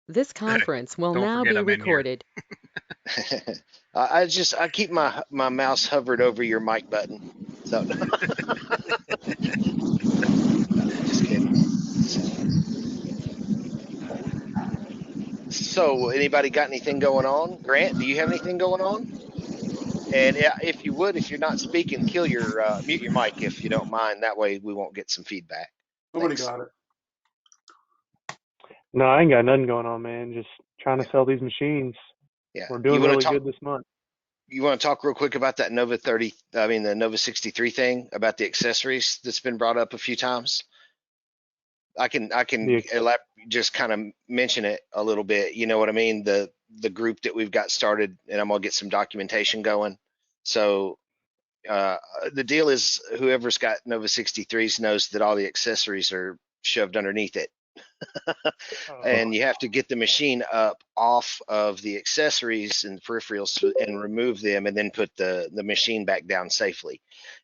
This conference will Don't now forget be I'm in here. recorded. I keep my mouse hovered over your mic button. So just kidding. So anybody got anything going on? Grant, do you have anything going on? And if you would, if you're not speaking, kill your mute your mic if you don't mind. That way we won't get some feedback. Nobody Thanks. got it. No, I ain't got nothing going on, man. Just trying Yeah, to sell these machines. yeah. We're You doing want to really talk? good this month. You want to talk real quick about that Nova 30? I mean the Nova 63 thing about the accessories that's been brought up a few times. I can The just kind of mention it a little bit. You know what I mean? The group that we've got started, and I'm gonna get some documentation going. So uh, the deal is, whoever's got Nova 63s knows that all the accessories are shoved underneath it, and you have to get the machine up off of the accessories and peripherals and remove them, and then put the machine back down safely.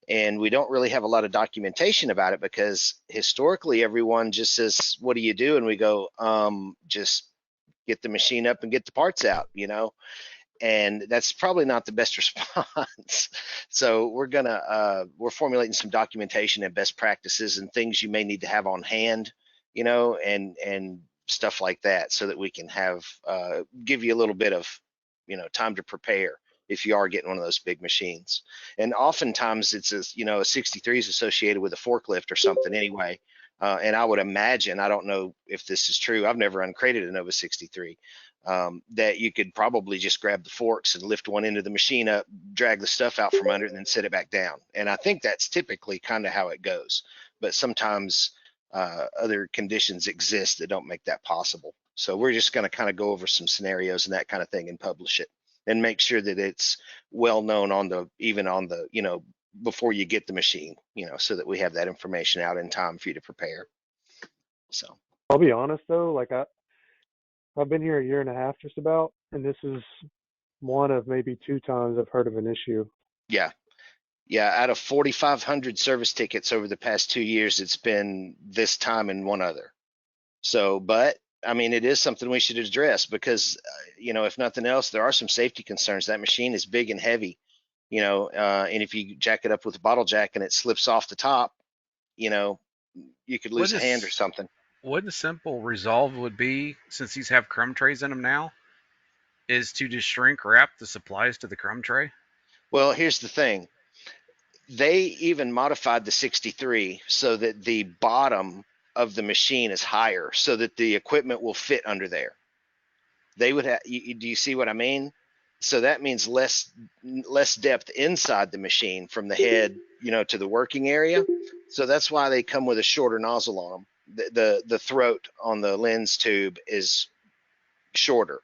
And we don't really have a lot of documentation about it, because historically everyone just says, what do you do? And we go, just get the machine up and get the parts out, and that's probably not the best response. So we're formulating some documentation and best practices and things you may need to have on hand, and stuff like that, so that we can give you a little bit of time to prepare if you are getting one of those big machines. And oftentimes it's a 63 is associated with a forklift or something anyway. And I would imagine, I don't know if this is true, I've never uncrated a Nova 63, that you could probably just grab the forks and lift one end of the machine up, drag the stuff out from under it, and then set it back down. And I think that's typically kind of how it goes. But sometimes other conditions exist that don't make that possible. So we're just going to kind of go over some scenarios and that kind of thing and publish it, and make sure that it's well known even on the, before you get the machine, so that we have that information out in time for you to prepare. So I'll be honest though, like I've been here a year and a half just about, and this is one of maybe two times I've heard of an issue. yeah, yeah, out of 4,500 service tickets over the past 2 years, it's been this time and one other. So, but I mean, it is something we should address, because, if nothing else, there are some safety concerns. That machine is big and heavy, and if you jack it up with a bottle jack and it slips off the top, you know, you could lose a Wouldn't hand or a, something. wouldn't a simple resolve would be, since these have crumb trays in them now, is to just shrink wrap the supplies to the crumb tray? Well, here's the thing. They even modified the 63 so that the bottom of the machine is higher, so that the equipment will fit under there. They would have, do you see what I mean? So that means less depth inside the machine from the head, to the working area. So that's why they come with a shorter nozzle on them. The throat on the lens tube is shorter,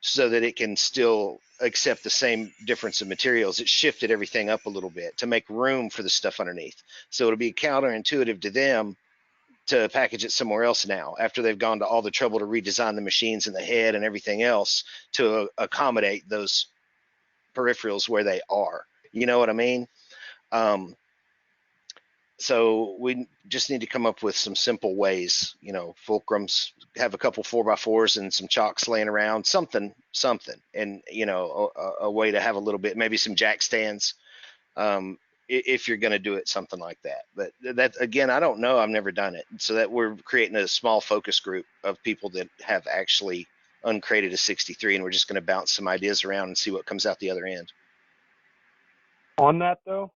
so that it can still accept the same difference of materials. It shifted everything up a little bit to make room for the stuff underneath. So it'll be counterintuitive to them to package it somewhere else now, after they've gone to all the trouble to redesign the machines and the head and everything else to accommodate those peripherals where they are. You know what I mean? Um, so we just need to come up with some simple ways, fulcrums, have a couple 4x4s and some chocks laying around, something, and a way to have a little bit, maybe some jack stands, if you're going to do it, something like that. But that, again, I don't know, I've never done it. So that we're creating a small focus group of people that have actually uncrated a 63, and we're just going to bounce some ideas around and see what comes out the other end. On that though,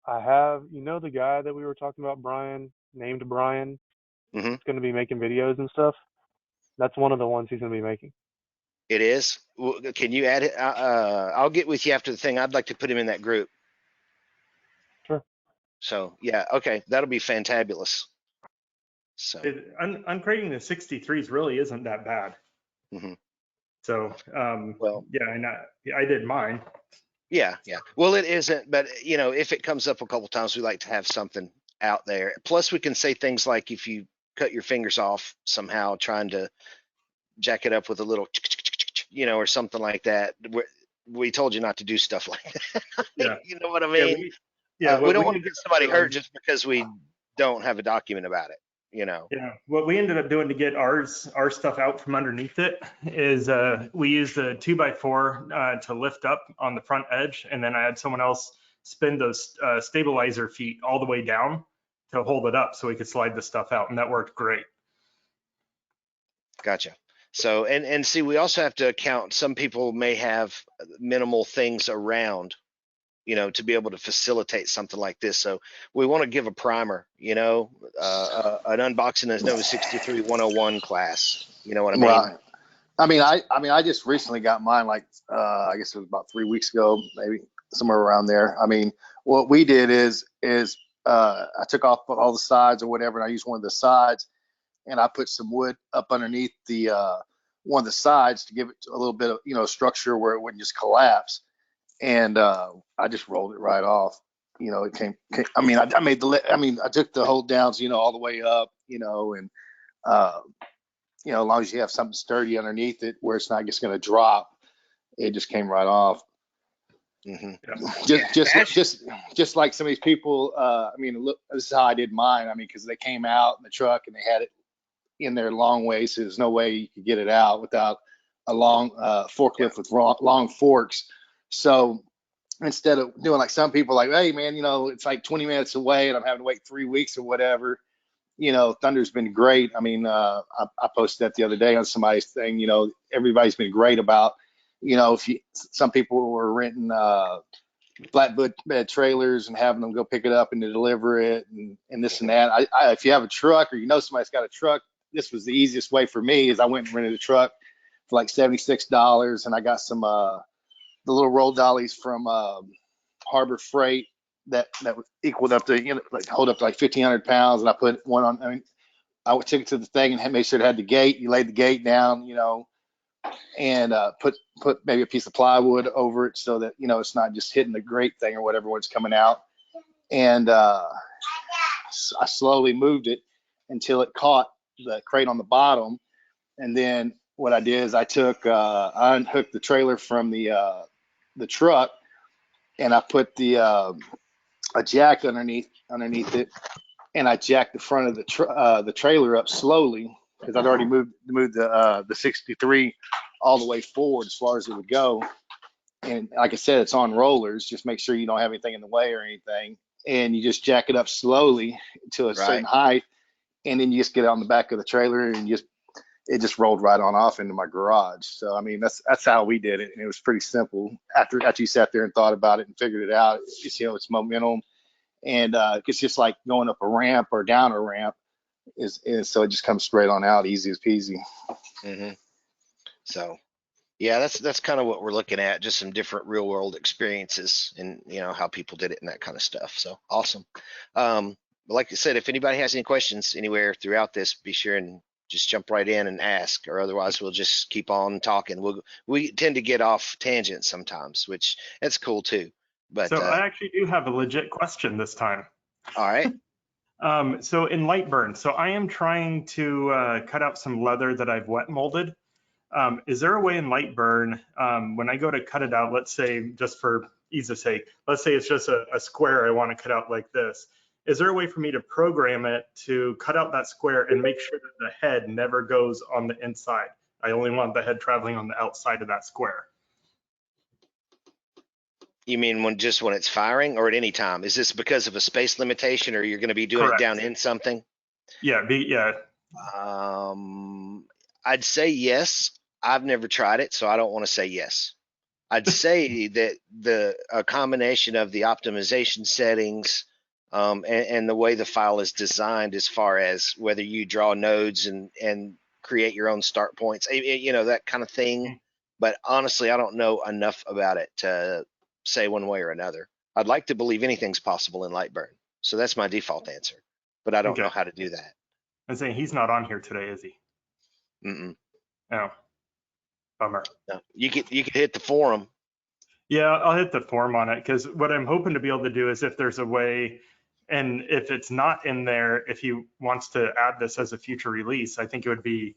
I have, the guy that we were talking about, Brian, named Brian, Mm-hmm. that's going to be making videos and stuff. That's one of the ones he's going to be making. It is. Can you add it? I'll get with you after the thing. I'd like to put him in that group. Sure. So yeah, okay, that'll be fantabulous. So Uncrating the 63s really isn't that bad. mm-hmm. So well, yeah, and I did mine. Yeah. Well, it isn't, but if it comes up a couple times, we like to have something out there. Plus, we can say things like, if you cut your fingers off somehow trying to jack it up with a little, or something like that. We told you not to do stuff like that. Yeah. You know what I mean? We We don't want to get somebody hurt just because we don't have a document about it. you know. Yeah, what we ended up doing to get our stuff out from underneath it is we used a 2x4 to lift up on the front edge, and then I had someone else spin those stabilizer feet all the way down to hold it up so we could slide the stuff out, and that worked great. Gotcha. So, and see, we also have to account, some people may have minimal things around, you know, to be able to facilitate something like this. So we want to give a primer, you know, an unboxing as Nova 63 101 class. You know what I mean? Right. I just recently got mine, like, I guess it was about 3 weeks ago, maybe somewhere around there. I mean, what we did is I took off all the sides or whatever, and I used one of the sides, and I put some wood up underneath the one of the sides to give it a little bit of, you know, structure where it wouldn't just collapse. And I just rolled it right off. You know, it came I mean, I made I took the hold downs, you know, all the way up, you know, and you know, as long as you have something sturdy underneath it where it's not just going to drop, it just came right off. Hmm. Just like some of these people, I mean, look, this is how I did mine. I mean, because they came out in the truck and they had it in there long ways, so there's no way you could get it out without a long forklift with long forks. So instead of doing like some people, like, hey man, you know, it's like 20 minutes away and I'm having to wait 3 weeks or whatever. You know, Thunder's been great. I mean, I posted that the other day on somebody's thing. You know, everybody's been great about, you know, some people were renting flatbed trailers and having them go pick it up and to deliver it and this and that. If you have a truck or you know somebody's got a truck, this was the easiest way for me. Is I went and rented a truck for like $76, and I got some the little roll dollies from Harbor Freight that equaled up to, you know, like hold up to like 1,500 pounds, and I put one on. I mean, I took it to the thing and made sure it had the gate. You laid the gate down, you know, and put maybe a piece of plywood over it so that, you know, it's not just hitting the grate thing or whatever when it's coming out. And I slowly moved it until it caught the crate on the bottom. And then what I did is I unhooked the trailer from the truck, and I put a jack underneath it, and I jacked the front of the trailer up slowly because I'd already moved the 63 all the way forward as far as it would go. And like I said, it's on rollers. Just make sure you don't have anything in the way or anything, and you just jack it up slowly to a certain height, and then you just get it on the back of the trailer, and it just rolled right on off into my garage. So I mean, that's how we did it, and it was pretty simple. After you sat there and thought about it and figured it out, it's, you know, it's momentum, and it's just like going up a ramp or down a ramp. So it just comes straight on out, easy as peasy. Hmm. So yeah, that's kind of what we're looking at, just some different real world experiences and, you know, how people did it and that kind of stuff. So awesome. Like I said, if anybody has any questions anywhere throughout this, be sure and just jump right in and ask, or otherwise we'll just keep on talking. We tend to get off tangents sometimes, which that's cool too. But So I actually do have a legit question this time. all right. So in Lightburn, so I am trying to cut out some leather that I've wet molded. Is there a way in Lightburn, when I go to cut it out, let's say, just for ease of sake, let's say it's just a square I want to cut out like this. Is there a way for me to program it to cut out that square and make sure that the head never goes on the inside? I only want the head traveling on the outside of that square. You mean when it's firing, or at any time? Is this because of a space limitation, or you're going to be doing Correct. it down in something? Yeah, I'd say yes. I've never tried it, so I don't want to say yes. I'd say that a combination of the optimization settings and the way the file is designed, as far as whether you draw nodes and create your own start points, you know, that kind of thing. But honestly, I don't know enough about it to say one way or another. I'd like to believe anything's possible in Lightburn, so that's my default answer. But I don't know how to do that. I'm saying he's not on here today, is he? Mm-mm. No. Bummer. No. You could hit the forum. Yeah, I'll hit the forum on it, because what I'm hoping to be able to do is, if there's a way, and if it's not in there, if he wants to add this as a future release, I think it would be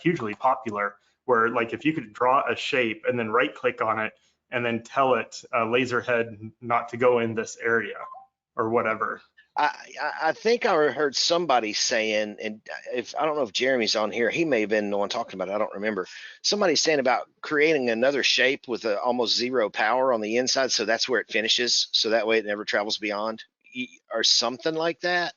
hugely popular, where like if you could draw a shape and then right click on it and then tell it laser head not to go in this area or whatever. I think I heard somebody saying, and if I don't know if Jeremy's on here, he may have been the one talking about it. I don't remember. Somebody saying about creating another shape with almost zero power on the inside, so that's where it finishes, so that way it never travels beyond, or something like that.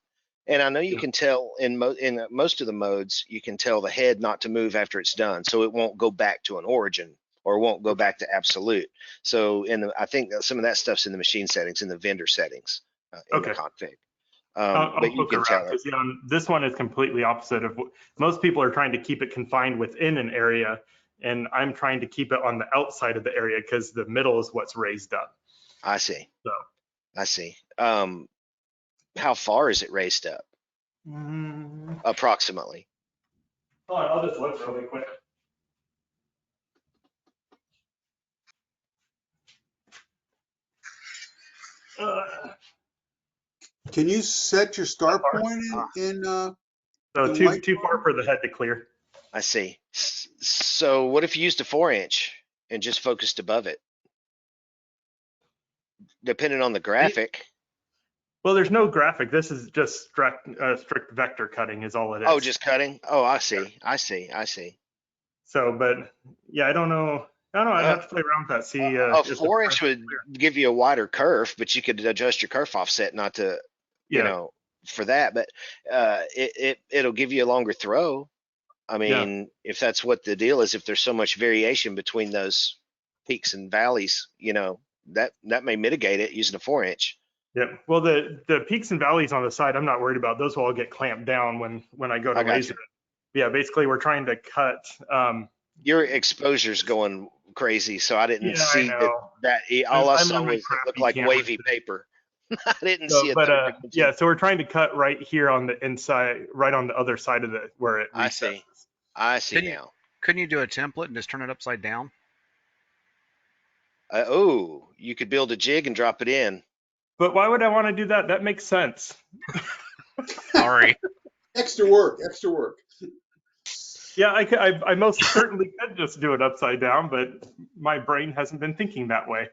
And I know you Yeah. can tell in most of the modes, you can tell the head not to move after it's done, so it won't go back to an origin or won't go back to absolute. So I think that some of that stuff's in the machine settings, in the vendor settings, in the Okay. config. I'll But you poke can around tell it. because this one is completely opposite of most people are trying to keep it confined within an area, and I'm trying to keep it on the outside of the area because the middle is what's raised up. I see. So. I see. How far is it raised up? Approximately. Hold on, I'll just look really quick. Can you set your start far? point in So in too far for the head to clear. I see. So what if you used a 4-inch and just focused above it? Depending on the graphic. Well, there's no graphic. This is just strict vector cutting is all it is. Oh, just cutting? Oh, I see. I see. I see. So, but yeah, I don't know. I'd have to play around with that. See, A if the 4-inch front- would give you a wider kerf, but you could adjust your kerf offset not to, you yeah, know, for that. But it'll give you a longer throw. I mean, if that's what the deal is, if there's so much variation between those peaks and valleys, that may mitigate it using a 4-inch. yeah. Well, the peaks and valleys on the side, I'm not worried about. Those will all get clamped down when I go to I got laser you. it. Yeah, basically we're trying to cut. Your exposure's going crazy, so I didn't Yeah, I see know. that. All I I'm saw on my was it looked crappy like camera wavy today. paper. I didn't So, see a but third frequency. yeah, so we're trying to cut right here on the inside, right on the other side of the where it I recesses. see. I see Couldn't you, now. couldn't you do a template and just turn it upside down? You could build a jig and drop it in. But why would I want to do that? That makes sense. Sorry. extra work, extra work. Yeah, I most certainly could just do it upside down, but my brain hasn't been thinking that way.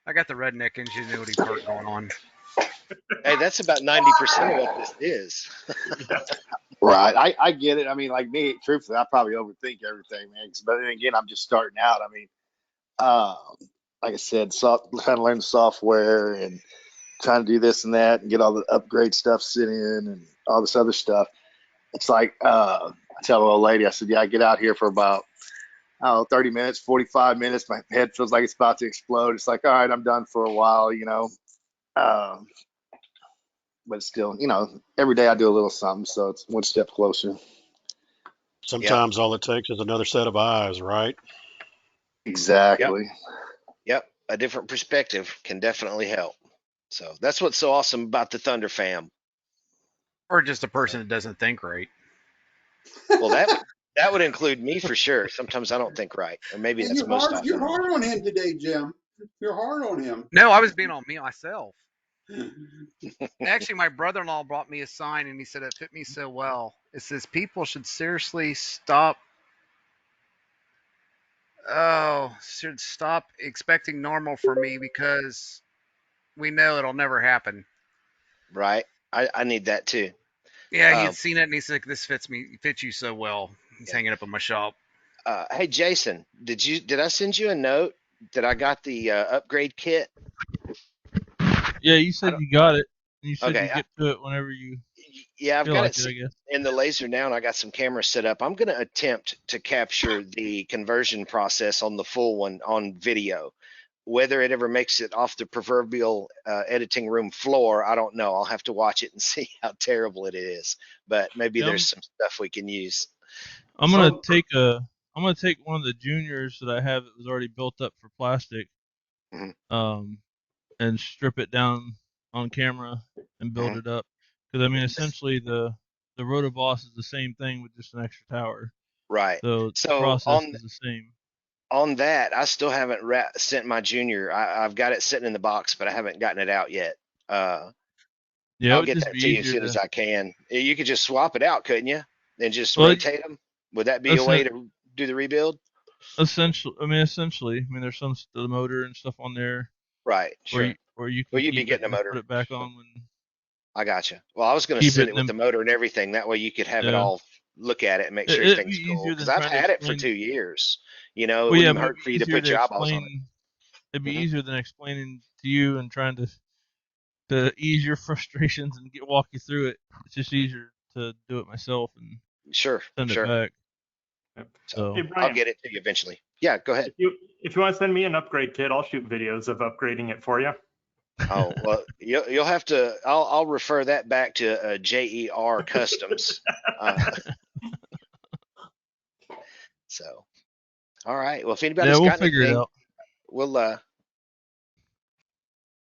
I got the redneck ingenuity part going on. Hey, that's about 90% of what this is. Right. I get it. I mean, like me, truthfully, I probably overthink everything, man. But then again, I'm just starting out. I mean, like I said, trying to learn the software and trying to do this and that and get all the upgrade stuff sent in and all this other stuff. It's like, I tell the old lady, I said, yeah, I get out here for about, I don't know, 30 minutes, 45 minutes. My head feels like it's about to explode. It's like, all right, I'm done for a while, but still, every day I do a little something. So it's one step closer. Sometimes all it takes is another set of eyes, right? Exactly. Yep. A different perspective can definitely help. So that's what's so awesome about the Thunder Fam. Or just a person that doesn't think right. Well, that would include me for sure. Sometimes I don't think right, or maybe And that's most you're often. hard on him today, Jim. You're hard on him. No, I was being on me myself. Actually, my brother-in-law brought me a sign and he said it fit me so well. It says people should seriously should stop expecting normal for me because we know it'll never happen. Right. I need that too. Yeah, he'd seen it and he said, "This fits you so well." He's Yeah. hanging up in my shop. Hey Jason, did I send you a note that I got the upgrade kit? Yeah, you said you got it. You said Okay, you get to it whenever you Yeah, I've feel got like it it, I guess. in the laser now, and I got some cameras set up. I'm going to attempt to capture the conversion process on the full one on video. Whether it ever makes it off the proverbial editing room floor, I don't know. I'll have to watch it and see how terrible it is. But maybe Yeah, there's some stuff we can use. I'm gonna take one of the juniors that I have that was already built up for plastic, Mhm. and strip it down on camera and build Mhm. it up. Because I mean, essentially the Rotoboss is the same thing with just an extra tower. Right. So the So process is the same. on that, I still haven't sent my junior. I've got it sitting in the box, but I haven't gotten it out yet. Yeah, it I'll would get just that be to you as easier soon as to. I can. You could just swap it out, couldn't you? And just Well, rotate them. Would that be a way to do the rebuild? essentially, I mean, there's some the motor and stuff on there Right. where Sure. or you can Well, you'd be keep it getting a and just motor. put it back on when I gotcha. Well, I was going to keep send it it and with the then motor and everything. That way you could have it yeah. all, look at it and make sure It'd be everything's cool. easier Because than I've trying to had it for explain. 2 years. You know, it Well, wouldn't yeah, even but hurt it'd for be you to easier put to your eyeballs on it. explain. It'd be Mhm. easier than explaining to you and trying to ease your frustrations and walk you through it. It's just easier to do it myself and Sure, send it sure. back. Yep. So So Hey, I'll Brian, get it to you eventually. Yeah, go ahead. if you want to send me an upgrade kit, I'll shoot videos of upgrading it for you. Oh, well, you'll have to, I'll refer that back to JER Customs. So, all right. Well, if yeah, anybody's we'll got figure it anything, out.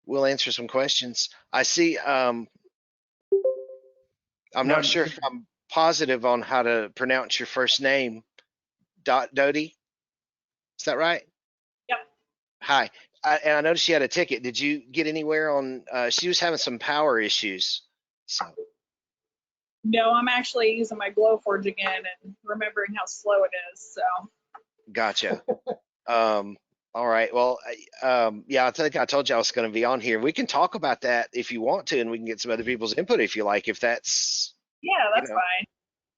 we'll answer some questions. I see, I'm No, not sure if I'm positive on how to pronounce your first name. Dodie, is that right? Yep. Hi. And I noticed you had a ticket. Did you get anywhere on, she was having some power issues. So, No, I'm actually using my Glowforge again and remembering how slow it is. So gotcha. All right. Well, yeah, I think I told you I was going to be on here. We can talk about that if you want to, and we can get some other people's input if you like, if that's, yeah, you that's know, fine.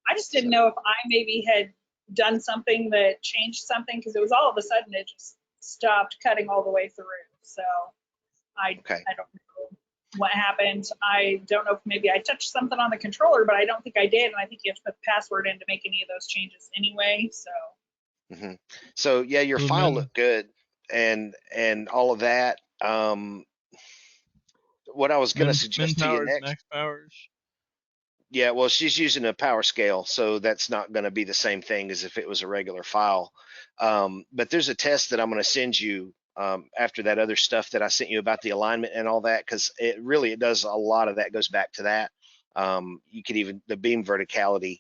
I just didn't so, know if I maybe had done something that changed something because it was all of a sudden it just stopped cutting all the way through. So okay. I don't know what happened. I don't know if maybe I touched something on the controller, but I don't think I did. And I think you have to put the password in to make any of those changes anyway. So So yeah, your So file then, looked good and all of that. What I was going to min suggest to you powers, next. max powers. Yeah, well, she's using a power scale, so that's not going to be the same thing as if it was a regular file. But there's a test that I'm going to send you after that other stuff that I sent you about the alignment and all that, because it does a lot of that goes back to that. You could even, the beam verticality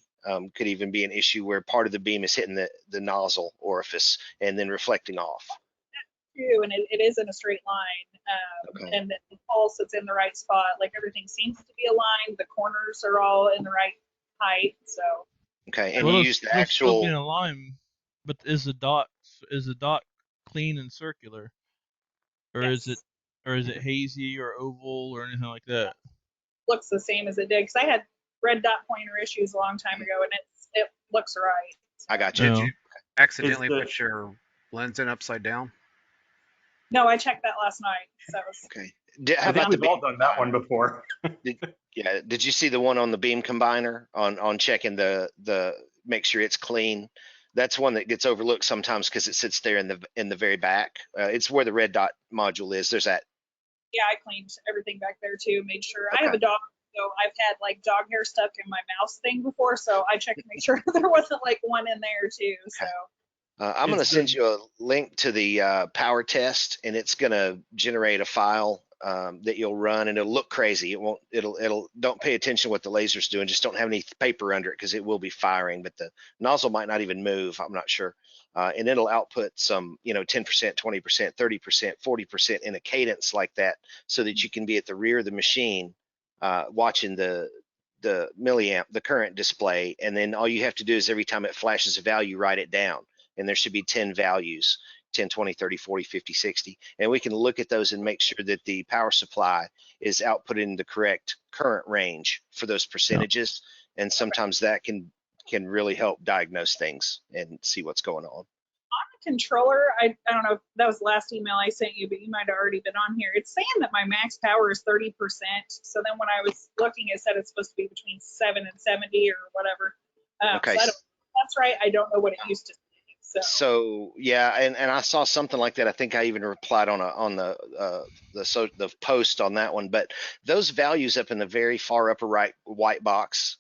could even be an issue where part of the beam is hitting the nozzle orifice and then reflecting off. too, and it is in a straight line. Okay. And the pulse is in the right spot. Like everything seems to be aligned. The corners are all in the right height. So Okay, and Well, you use the it'll still be in actual, a line, but is the dot clean and circular, or is it yes, hazy or oval or anything like that? looks the same as it did because I had red dot pointer issues a long time ago, and it looks right. I got you. Did No. you accidentally the- put your lens in upside down? No, I checked that last night. So that was Okay. I How think about the we've all beam done that one combiner? before. Yeah, did you see the one on the beam combiner on checking the make sure it's clean? That's one that gets overlooked sometimes because it sits there in the very back. It's where the red dot module is. There's that. yeah, I cleaned everything back there too. Made sure I have Okay. a dog. So I've had like dog hair stuck in my mouse thing before, so I checked to make sure there wasn't like one in there too. So I'm going to Is send the- you a link to the power test, and it's going to generate a file that you'll run, and it'll look crazy. It won't. It'll. Don't pay attention to what the laser's doing. Just don't have any paper under it because it will be firing, but the nozzle might not even move. I'm not sure. And it'll output some, 10%, 20%, 30%, 40% in a cadence like that, so that you can be at the rear of the machine watching the milliamp, the current display, and then all you have to do is every time it flashes a value, write it down. And there should be 10 values, 10, 20, 30, 40, 50, 60. And we can look at those and make sure that the power supply is outputting the correct current range for those percentages. And sometimes that can really help diagnose things and see what's going on. controller, I don't know if that was the last email I sent you, but you might have already been on here. It's saying that my max power is 30%. So then when I was looking, it said it's supposed to be between 7 and 70 or whatever. Okay. So that's right. I don't know what it used to say. So yeah, and I saw something like that. I think I even replied on the post on that one. But those values up in the very far upper right white box,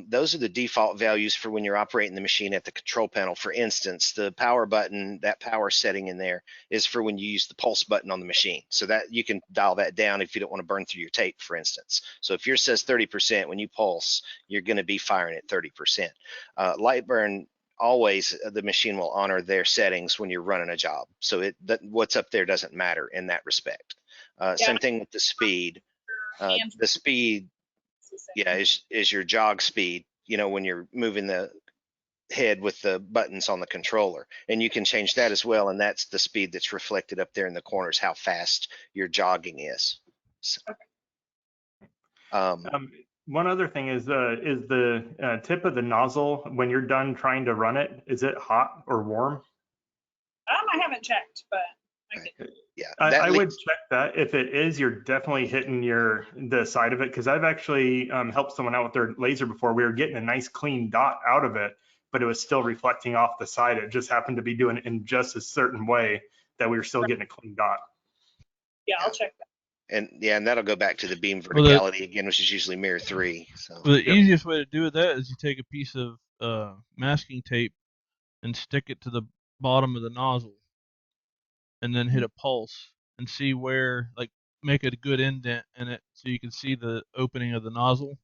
those are the default values for when you're operating the machine at the control panel. For instance, the power button, that power setting in there is for when you use the pulse button on the machine. So that you can dial that down if you don't want to burn through your tape, for instance. So if yours says 30%, when you pulse, you're going to be firing at 30%. Lightburn, always the machine will honor their settings when you're running a job. So what's up there doesn't matter in that respect. Same thing with the speed. The speed, yeah, is your jog speed, when you're moving head with the buttons on the controller, and you can change that as well. And that's the speed that's reflected up there in the corners, how fast your jogging is. So, One other thing is the tip of the nozzle, when you're done trying to run it, is it hot or warm? I haven't checked, but I can. yeah, I would check that. If it is, you're definitely hitting the side of it, because I've actually helped someone out with their laser before. We were getting a nice clean dot out of it, but it was still reflecting off the side. It just happened to be doing it in just a certain way that we were still getting a clean dot. Yeah, I'll check that. and that'll go back to the beam Well, verticality again, which is usually mirror 3. So But the easiest way to do that is you take a piece of masking tape and stick it to the bottom of the nozzle, and then hit a pulse and see where, like, make a good indent in it so you can see the opening of the nozzle.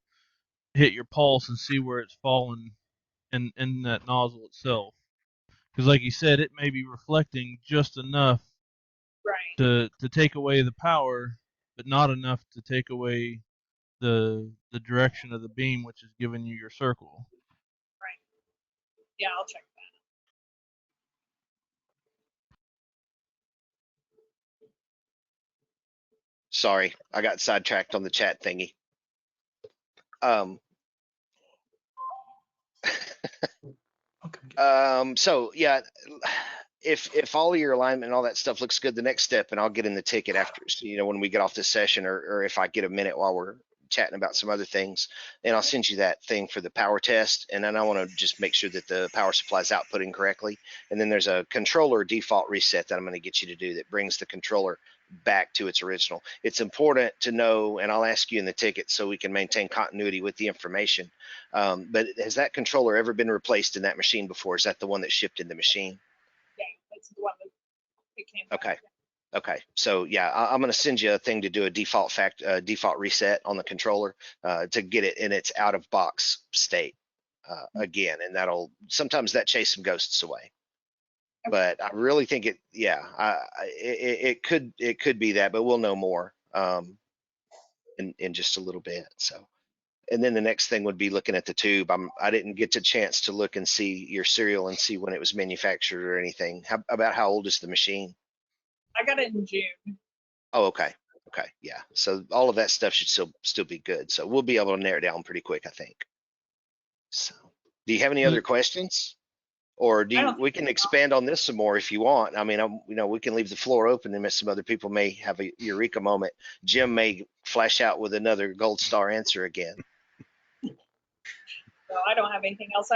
Hit your pulse and see where it's falling in that nozzle itself. Because, like you said, it may be reflecting just enough Right. to take away the power, but not enough to take away the direction of the beam, which is giving you your circle. Right. Yeah, I'll check that. sorry, I got sidetracked on the chat thingy. So yeah, if all of your alignment and all that stuff looks good, the next step, and I'll get in the ticket after, when we get off this session, or if I get a minute while we're chatting about some other things, and I'll send you that thing for the power test. And then I want to just make sure that the power supply is outputting correctly. And then there's a controller default reset that I'm going to get you to do that brings the controller back to its original. It's important to know, and I'll ask you in the ticket so we can maintain continuity with the information. But has that controller ever been replaced in that machine before? Is that the one that shipped in the machine? Yeah, that's the one that it came back. Okay. Okay, so yeah, I'm going to send you a thing to do a default reset on the controller to get it in its out of box state again, and that'll sometimes that chase some ghosts away. But I really think it could be that, but we'll know more in just a little bit. So, and then the next thing would be looking at the tube. I didn't get a chance to look and see your serial and see when it was manufactured or anything. How old is the machine? I got it in June. Oh, okay. Okay. Yeah. So all of that stuff should still be good. So we'll be able to narrow it down pretty quick, I think. So do you have any other questions? Or we can expand on this some more if you want. I mean, we can leave the floor open and some other people may have a eureka moment. Jim may flash out with another gold star answer again. So I don't have anything else.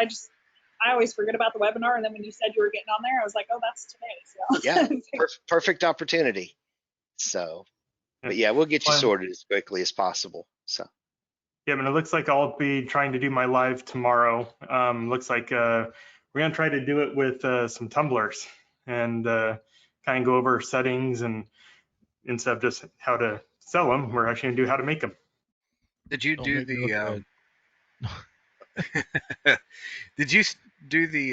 I always forget about the webinar, and then when you said you were getting on there, I was like, oh, that's today. So yeah, perfect opportunity. So, but yeah, we'll get you sorted as quickly as possible. So. Yeah, but it looks like I'll be trying to do my live tomorrow. Looks like we're gonna try to do it with some tumblers and kind of go over settings, and instead of just how to sell them, we're actually gonna do how to make them. Did you do the? Did you do the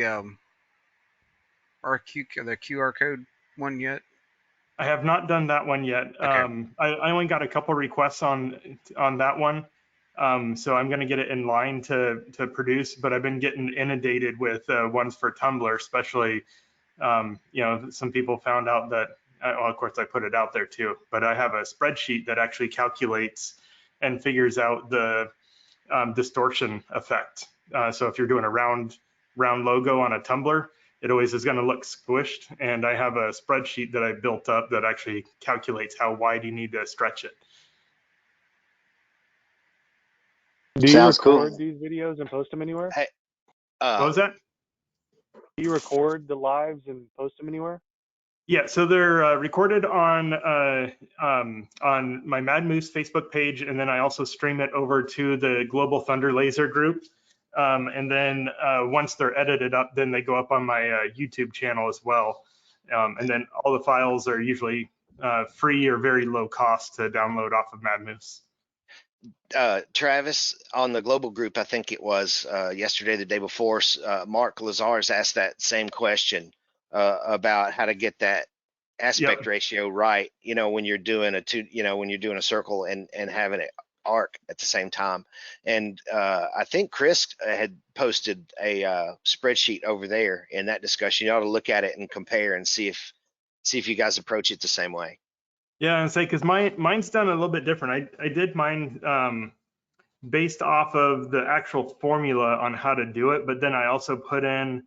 the QR code one yet? I have not done that one yet. Okay. I only got a couple requests on that one, so I'm going to get it in line to produce. But I've been getting inundated with ones for Tumblr, especially. Some people found out that. Well, of course, I put it out there too. But I have a spreadsheet that actually calculates and figures out the distortion effect. So if you're doing a round logo on a tumbler, it always is going to look squished. And I have a spreadsheet that I built up that actually calculates how wide you need to stretch it. Do you Sounds record cool. these videos and post them anywhere? Hey, What was that? Do you record the lives and post them anywhere? Yeah, so they're recorded on my Mad Moose Facebook page, and then I also stream it over to the Global Thunder Laser group. And then once they're edited up, then they go up on my YouTube channel as well. And then all the files are usually free or very low cost to download off of Mad Moose. Travis, on the global group, I think it was yesterday, the day before, Mark Lazar's asked that same question about how to get that aspect ratio right. When you're doing when you're doing a circle and having it arc at the same time. And I think Chris had posted a spreadsheet over there in that discussion. You ought to look at it and compare and see if you guys approach it the same way. Yeah, and say because mine's done a little bit different. I did mine based off of the actual formula on how to do it, but then I also put in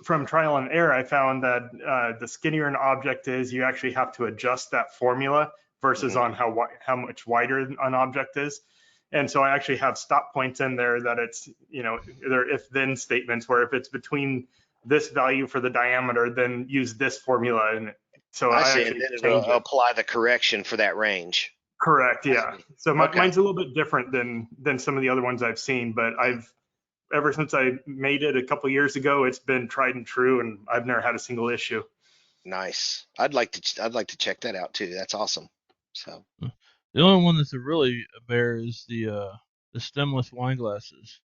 from trial and error. I found that the skinnier an object is, you actually have to adjust that formula versus on how much wider an object is. And so I actually have stop points in there that it's, you know, they're if then statements where if it's between this value for the diameter, then use this formula. And so I see, actually and then change it'll it. apply the correction for that range. Correct. Yeah. So Okay. mine's a little bit different than some of the other ones I've seen, but ever since I made it a couple years ago, it's been tried and true, and I've never had a single issue. Nice. I'd like to check that out too. That's awesome. So The only one that's a really a bear is the stemless wine glasses,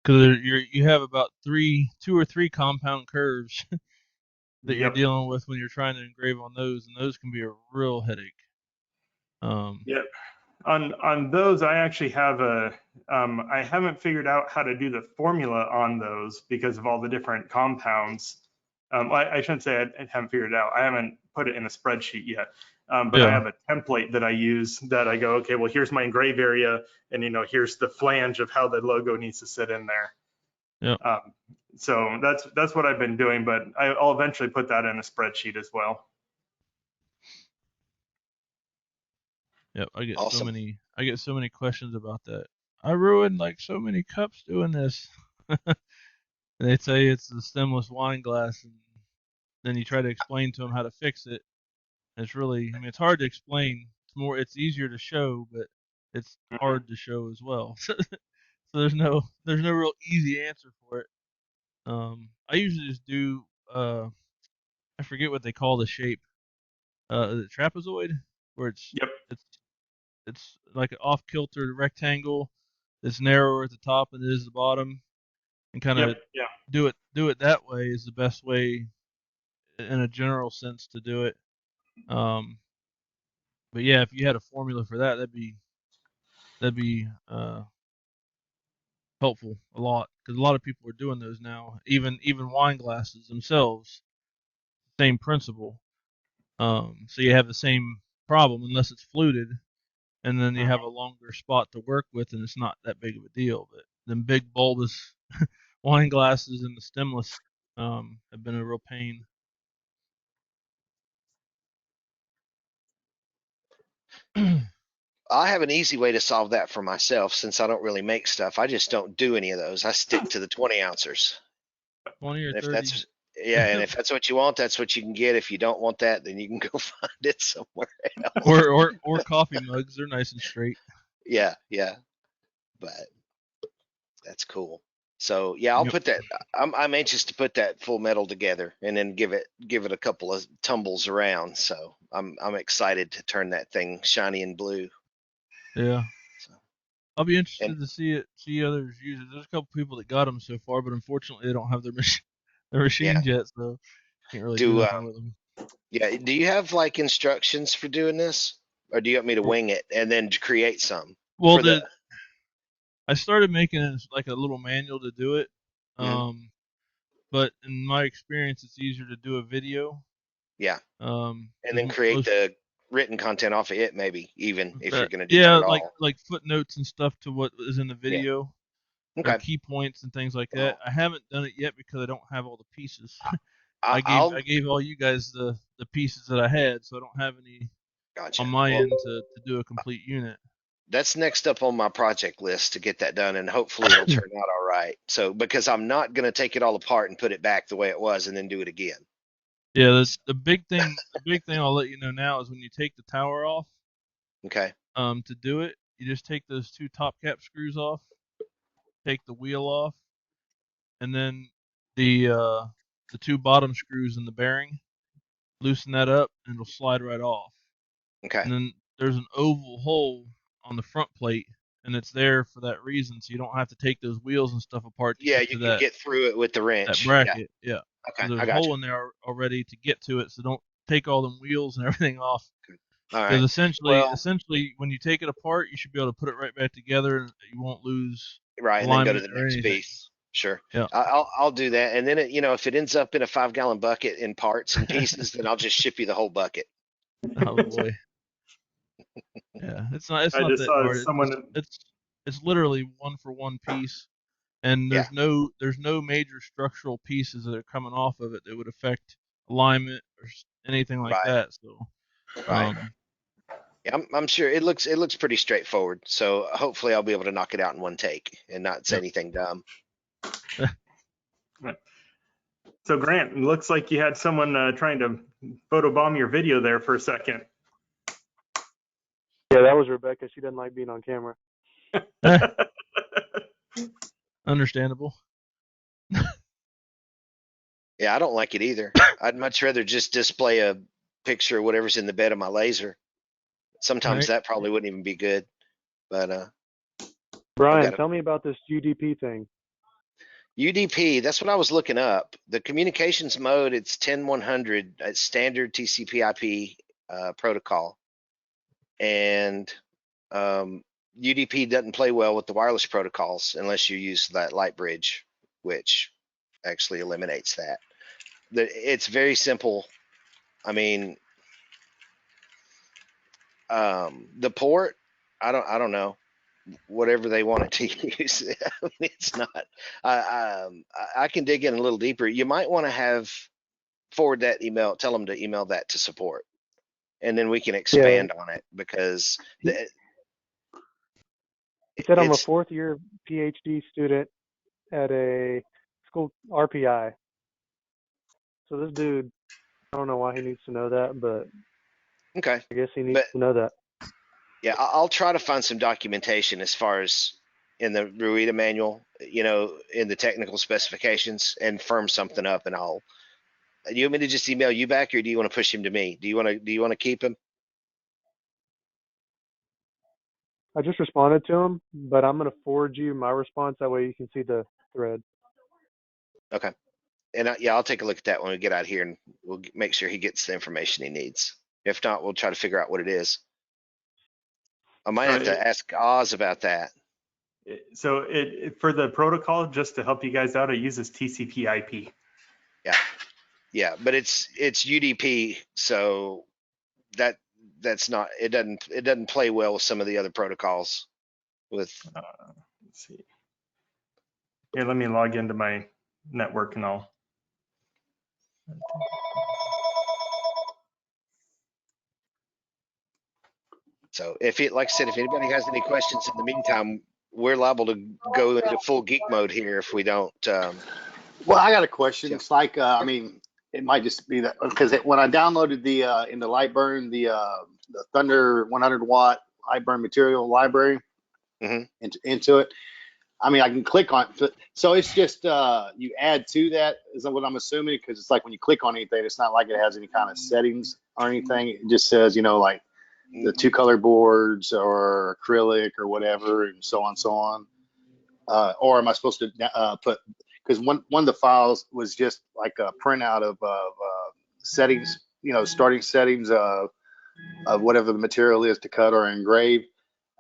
because you have about two or three compound curves that you're Yep. dealing with when you're trying to engrave on those, and those can be a real headache. Yep. On those, I actually have I haven't figured out how to do the formula on those because of all the different compounds. I shouldn't say I haven't figured it out. I haven't put it in a spreadsheet yet. But I Yeah. have a template that I use that I go, okay, well, here's my engrave area, and you know, here's the flange of how the logo needs to sit in there. Yeah. So that's what I've been doing, but I'll eventually put that in a spreadsheet as well. Yep, I get Awesome. so many questions about that. I ruined like so many cups doing this. And they tell you it's the stemless wine glass, and then you try to explain to them how to fix it. And it's really, I mean, it's hard to explain. It's easier to show, but it's hard to show as well. So there's no real easy answer for it. I usually just do I forget what they call the shape. The trapezoid, where Yep. it's like an off kilter rectangle. It's narrower at the top than it is the bottom, and kind of Yep. Yeah. do it that way is the best way in a general sense to do it. But yeah, if you had a formula for that, that'd be helpful a lot, because a lot of people are doing those now. Even wine glasses themselves, same principle. So you have the same problem unless it's fluted, and then you have a longer spot to work with, and it's not that big of a deal. But them big bulbous wine glasses and the stemless have been a real pain. I have an easy way to solve that for myself since I don't really make stuff. I just don't do any of those. I stick to the 20 ouncers. 20 or And if 30. that's and if that's what you want, that's what you can get. If you don't want that, then you can go find it somewhere else. or coffee mugs. They're nice and straight. Yeah. But that's cool. So yeah, I'll Yep. put that. I'm anxious to put that full metal together and then give it a couple of tumbles around. So I'm excited to turn that thing shiny and blue. Yeah. So, I'll be interested and to see others use it. There's a couple people that got them so far, but unfortunately they don't have their machines yet, so can't really do nothing with them. yeah, do you have like instructions for doing this, or do you want me to wing it and then create some? Well, for the I started making like a little manual to do it. But in my experience, it's easier to do a video. Yeah. And then create the written content off of it, maybe even if you're going to do that at all. like footnotes and stuff to what is in the video. Okay. Key points and things like that. I haven't done it yet because I don't have all the pieces. I gave all you guys the pieces that I had, so I don't have any on my end to do a complete unit. That's next up on my project list to get that done, and hopefully it'll turn out all right. So because I'm not going to take it all apart and put it back the way it was and then do it again. Yeah, the big thing I'll let you know now is when you take the tower off. Okay. To do it, you just take those two top cap screws off, take the wheel off, and then the two bottom screws in the bearing, loosen that up, and it'll slide right off. Okay. And then there's an oval hole on the front plate, and it's there for that reason, so you don't have to take those wheels and stuff apart. Yeah, you can get through it with the wrench. That bracket, yeah. Okay, So there's I a got hole in there already to get to it, so don't take all them wheels and everything off All Because right. Well, essentially, when you take it apart, you should be able to put it right back together, and you won't lose right, and then go to alignment the or next anything. piece. Sure. Yeah. I'll do that. And then if it ends up in a 5-gallon bucket in parts and pieces, then I'll just ship you the whole bucket. Oh boy. Yeah, it's not I just that saw hard. someone. It's literally one for one piece, and Yeah. there's no major structural pieces that are coming off of it that would affect alignment or anything like Right. that. So, Right. Yeah, I'm sure it looks pretty straightforward. So hopefully I'll be able to knock it out in one take and not say Yep. anything dumb. So Grant, it looks like you had someone trying to photobomb your video there for a second. Yeah, that was Rebecca. She doesn't like being on camera. Understandable. Yeah, I don't like it either. I'd much rather just display a picture of whatever's in the bed of my laser. Sometimes Right. that probably wouldn't even be good. But Brian, got it. tell me about this UDP thing. UDP, that's what I was looking up. The communications mode, it's 10100, it's standard TCP/IP protocol. And UDP doesn't play well with the wireless protocols unless you use that light bridge, which actually eliminates that. It's very simple. I mean, the port, I don't know, whatever they want it to use. I mean, it's not. I can dig in a little deeper. You might want to forward that email, tell them to email that to support, and then we can expand on it because He said I'm a it's 4th-year PhD student at a school RPI. So this dude, I don't know why he needs to know that, but okay. I guess he needs But to know that. yeah, I'll try to find some documentation as far as in the Ruida manual, in the technical specifications, and firm something up. And you want me to just email you back, or do you want to push him to me? Do you want to keep him? I just responded to him, but I'm going to forward you my response. That way you can see the thread. Okay. And I'll take a look at that when we get out here, and we'll make sure he gets the information he needs. If not, we'll try to figure out what it is. I might have to ask Oz about that. So for the protocol, just to help you guys out, it uses TCP/IP. Yeah, but it's UDP, so that's not, it doesn't play well with some of the other protocols. Let's see. Here, let me log into my network and I'll. So like I said, if anybody has any questions in the meantime, we're liable to go into full geek mode here if we don't. Well, I got a question. It's like, I mean, it might just be that because when I downloaded the in the Lightburn, the Thunder 100 watt Lightburn material library into it, I mean, I can click on it. So it's just you add to that, is that what I'm assuming? Because it's like when you click on anything, it's not like it has any kind of settings or anything. It just says, like the 2-color boards or acrylic or whatever, and so on. Or am I supposed to put? Because one of the files was just like a printout of settings, starting settings of whatever the material is to cut or engrave.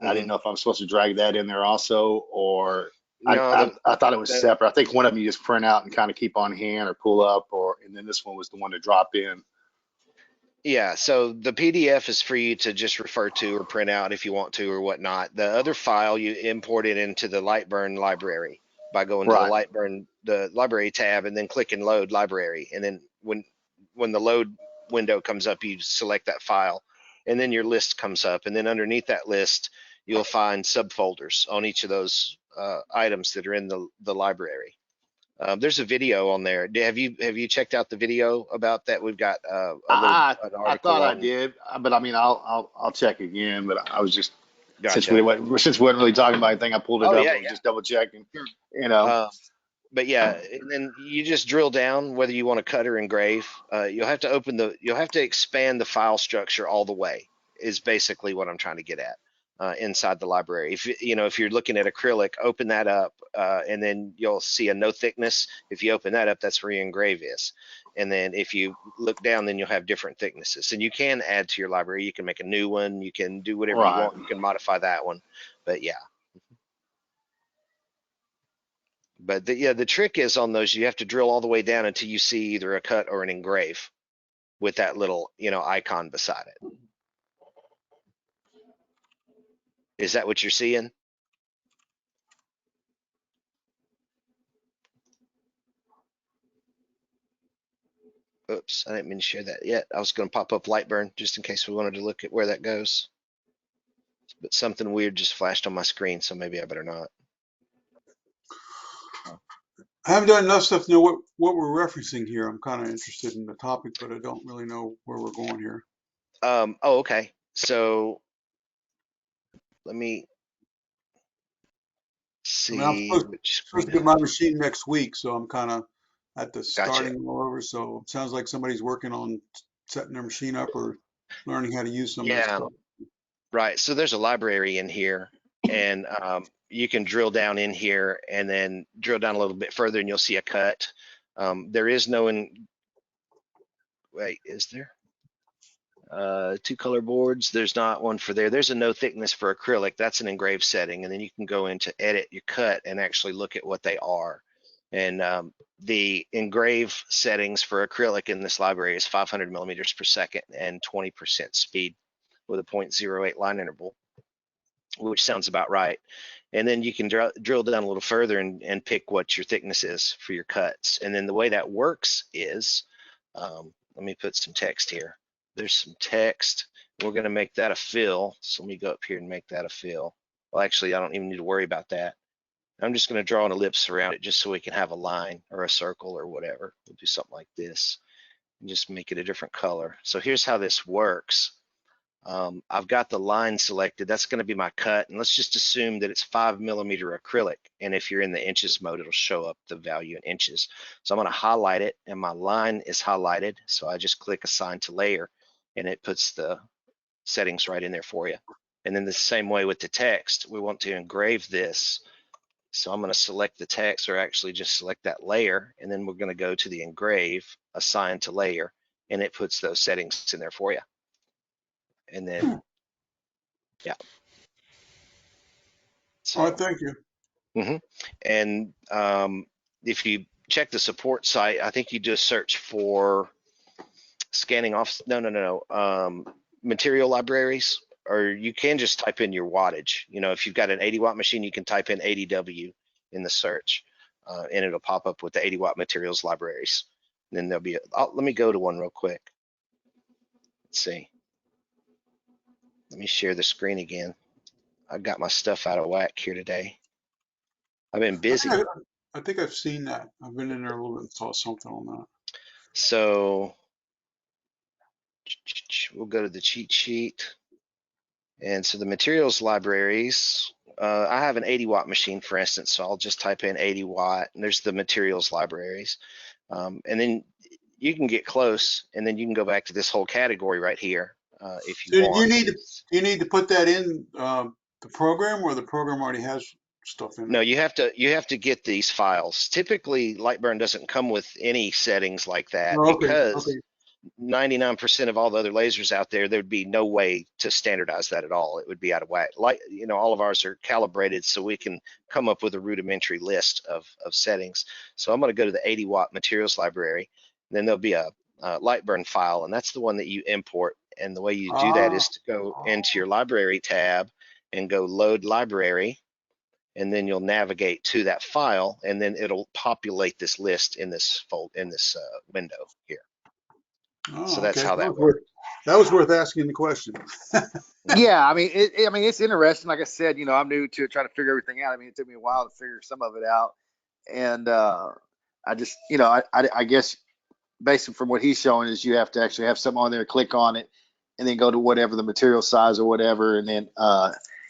I didn't know if I'm supposed to drag that in there also, or I thought it was separate. I think one of them you just print out and kind of keep on hand or pull up, and then this one was the one to drop in. Yeah, so the PDF is for you to just refer to or print out if you want to or whatnot. The other file, you import it into the Lightburn library by going to the library tab and then clicking load library. And then when the load window comes up, you select that file, and then your list comes up. And then underneath that list, you'll find subfolders on each of those items that are in the library. There's a video on there. Have you checked out the video about that? We've got an article. I thought I did, but I mean, I'll check again. But I was just Gotcha. since we weren't really talking about anything, I pulled it up and just double checking. But yeah, and then you just drill down whether you want to cut or engrave. You'll have to expand the file structure all the way. Is basically what I'm trying to get at. inside the library. If you're looking at acrylic, open that up, and then you'll see a no thickness. If you open that up, that's where your engrave is. And then if you look down, then you'll have different thicknesses. And you can add to your library. You can make a new one. You can do whatever you Right. want. You can modify that one. But yeah. But the trick is on those, you have to drill all the way down until you see either a cut or an engrave with that little, icon beside it. Is that what you're seeing? Oops, I didn't mean to share that yet. I was going to pop up Lightburn just in case we wanted to look at where that goes. But something weird just flashed on my screen, so maybe I better not. I haven't done enough stuff to know what we're referencing here. I'm kind of interested in the topic, but I don't really know where we're going here. Oh, okay. So let me see. I mean, I'm supposed to get my machine next week, so I'm kind of at the starting all over. So it sounds like somebody's working on setting their machine up or learning how to use some of this stuff. Right. So there's a library in here, and you can drill down in here and then drill down a little bit further, and you'll see a cut. There is no wait, is there? 2 color boards. There's not one for there. There's a no thickness for acrylic. That's an engraved setting, and then you can go into edit your cut and actually look at what they are. And the engrave settings for acrylic in this library is 500 millimeters per second and 20% speed with a 0.08 line interval, which sounds about right. And then you can drill down a little further and pick what your thickness is for your cuts. And then the way that works is, let me put some text here. There's some text. We're going to make that a fill. So let me go up here and make that a fill. Well, actually, I don't even need to worry about that. I'm just going to draw an ellipse around it just so we can have a line or a circle or whatever. We'll do something like this and just make it a different color. So here's how this works. I've got the line selected. That's going to be my cut. And let's just assume that it's 5 millimeter acrylic. And if you're in the inches mode, it'll show up the value in inches. So I'm going to highlight it, and my line is highlighted. So I just click assign to layer, and it puts the settings right in there for you. And then the same way with the text, we want to engrave this. So I'm going to select the text, or actually just select that layer, and then we're going to go to the engrave, assign to layer, and it puts those settings in there for you. And then, yeah. So, all right, thank you. And if you check the support site, I think you just search for scanning off, material libraries, or you can just type in your wattage. If you've got an 80 watt machine, you can type in 80W in the search, and it'll pop up with the 80 watt materials libraries. And then there'll be, let me go to one real quick. Let's see. Let me share the screen again. I got my stuff out of whack here today. I've been busy. I think I've seen that. I've been in there a little bit and saw something on that. So we'll go to the cheat sheet. And so the materials libraries, I have an 80 watt machine, for instance, so I'll just type in 80 watt, and there's the materials libraries. And then you can get close, and then you can go back to this whole category right here if you want. You need to put that in the program, or the program already has stuff in it? No, you have to get these files. Typically, Lightburn doesn't come with any settings like that, because 99% of all the other lasers out there, there'd be no way to standardize that at all. It would be out of whack. All of ours are calibrated so we can come up with a rudimentary list of settings. So I'm going to go to the 80 watt materials library. Then there'll be a Lightburn file, and that's the one that you import. And the way you do that is to go into your library tab and go load library, and then you'll navigate to that file, and then it'll populate this list in this window here. So that's how that works. That was worth asking the question. Yeah, I mean, it's interesting. Like I said, I'm new to trying to figure everything out. I mean, it took me a while to figure some of it out, and I just, I guess based from what he's showing is you have to actually have something on there, click on it, and then go to whatever the material size or whatever, and then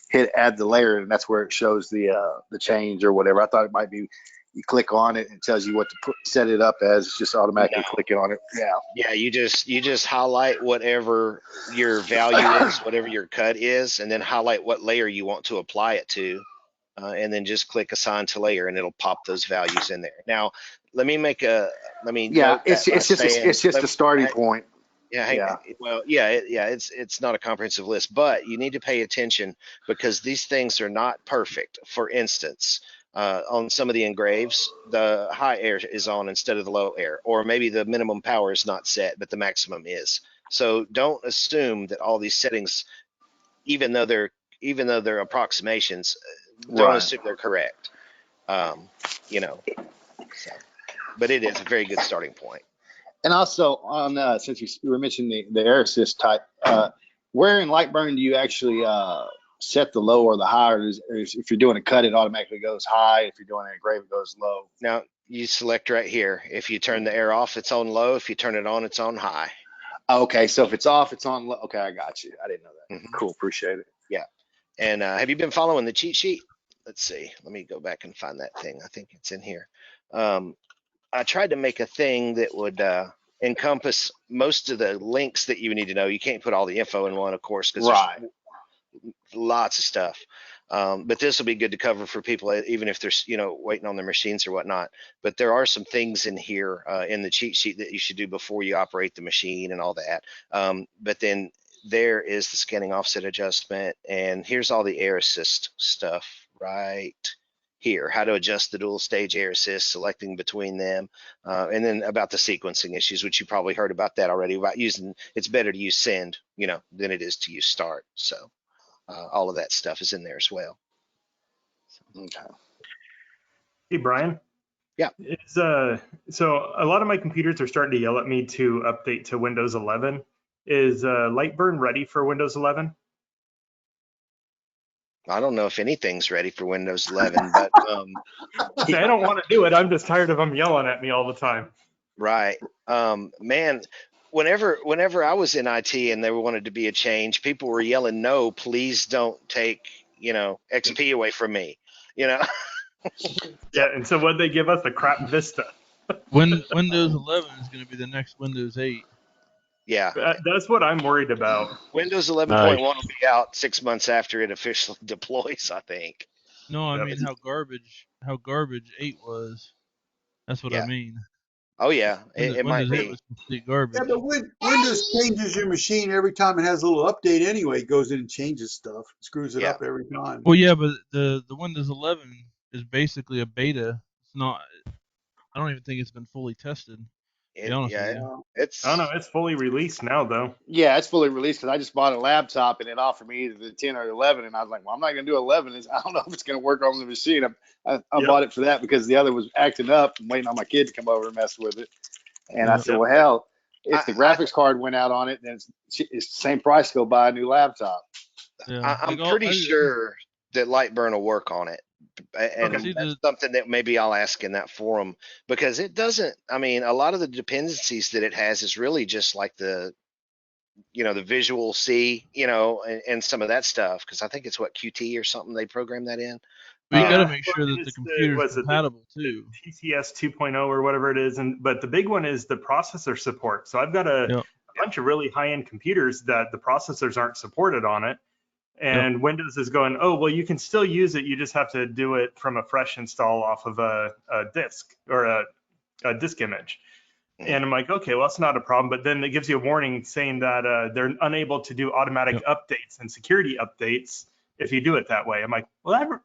hit add the layer, and that's where it shows the change or whatever. I thought it might be you click on it and it tells you what to set it up as. It's just automatically clicking on it. Yeah, you just highlight whatever your value is, whatever your cut is, and then highlight what layer you want to apply it to, and then just click assign to layer, and it'll pop those values in there. Now, let me note it's just a starting point. It's not a comprehensive list, but you need to pay attention because these things are not perfect. For instance, on some of the engraves, the high air is on instead of the low air, or maybe the minimum power is not set, but the maximum is. So don't assume that all these settings, even though they're approximations, don't assume they're correct. But it is a very good starting point. And also on since you were mentioning the air assist type, where in Lightburn do you actually set the low or the high? Or if you're doing a cut, it automatically goes high. If you're doing an engrave, it goes low. Now you select right here. If you turn the air off, it's on low. If you turn it on, it's on high. Okay, so if it's off, it's on low. Okay, I got you. I didn't know that. Mm-hmm. Cool, appreciate it. Yeah. And have you been following the cheat sheet? Let's see. Let me go back and find that thing. I think it's in here. I tried to make a thing that would encompass most of the links that you need to know. You can't put all the info in one, of course, because there's lots of stuff. But this will be good to cover for people, even if they're waiting on their machines or whatnot. But there are some things in here in the cheat sheet that you should do before you operate the machine and all that. But then there is the scanning offset adjustment, and here's all the air assist stuff right here, how to adjust the dual stage air assist, selecting between them, and then about the sequencing issues, which you probably heard about that already, about it's better to use send, than it is to use start. So all of that stuff is in there as well. Okay. Hey, Brian. Yeah. So a lot of my computers are starting to yell at me to update to Windows 11. Is Lightburn ready for Windows 11? I don't know if anything's ready for Windows 11, but I don't want to do it. I'm just tired of them yelling at me all the time. Right. Man, whenever I was in IT and there wanted to be a change, people were yelling, "No, please don't take, XP away from me." Yeah, and so what they give us? The crap Vista. Windows 11 is going to be the next Windows 8. Yeah. That's what I'm worried about. Windows 11.1 will be out 6 months after it officially deploys, I think. No, I mean how garbage 8 was. That's what I mean. Oh yeah, it might Windows be. 8 was complete garbage. Yeah, but Windows changes your machine every time it has a little update anyway. It goes in and changes stuff, screws it up every time. Well, yeah, but the Windows 11 is basically a beta. It's not. I don't even think it's been fully tested. I don't know. It's fully released now, though. Yeah, it's fully released because I just bought a laptop and it offered me either the 10 or 11, and I was like, well, I'm not going to do 11. I don't know if it's going to work on the machine. I bought it for that because the other was acting up and waiting on my kid to come over and mess with it. And I said, well, hell, if the graphics card went out on it, then it's the same price to go buy a new laptop. Yeah. I'm pretty sure that Lightburn will work on it. And that's something that maybe I'll ask in that forum, because it doesn't, a lot of the dependencies that it has is really just like the visual C, and some of that stuff, because I think it's Qt or something they program that in. But you got to make sure that the computer is compatible too. TCS 2.0 or whatever it is, but the big one is the processor support. So I've got a bunch of really high-end computers that the processors aren't supported on it. And Windows is going, oh, well, you can still use it. You just have to do it from a fresh install off of a disk or a disk image. And I'm like, okay, well, that's not a problem. But then it gives you a warning saying that they're unable to do automatic updates and security updates if you do it that way. I'm like, well,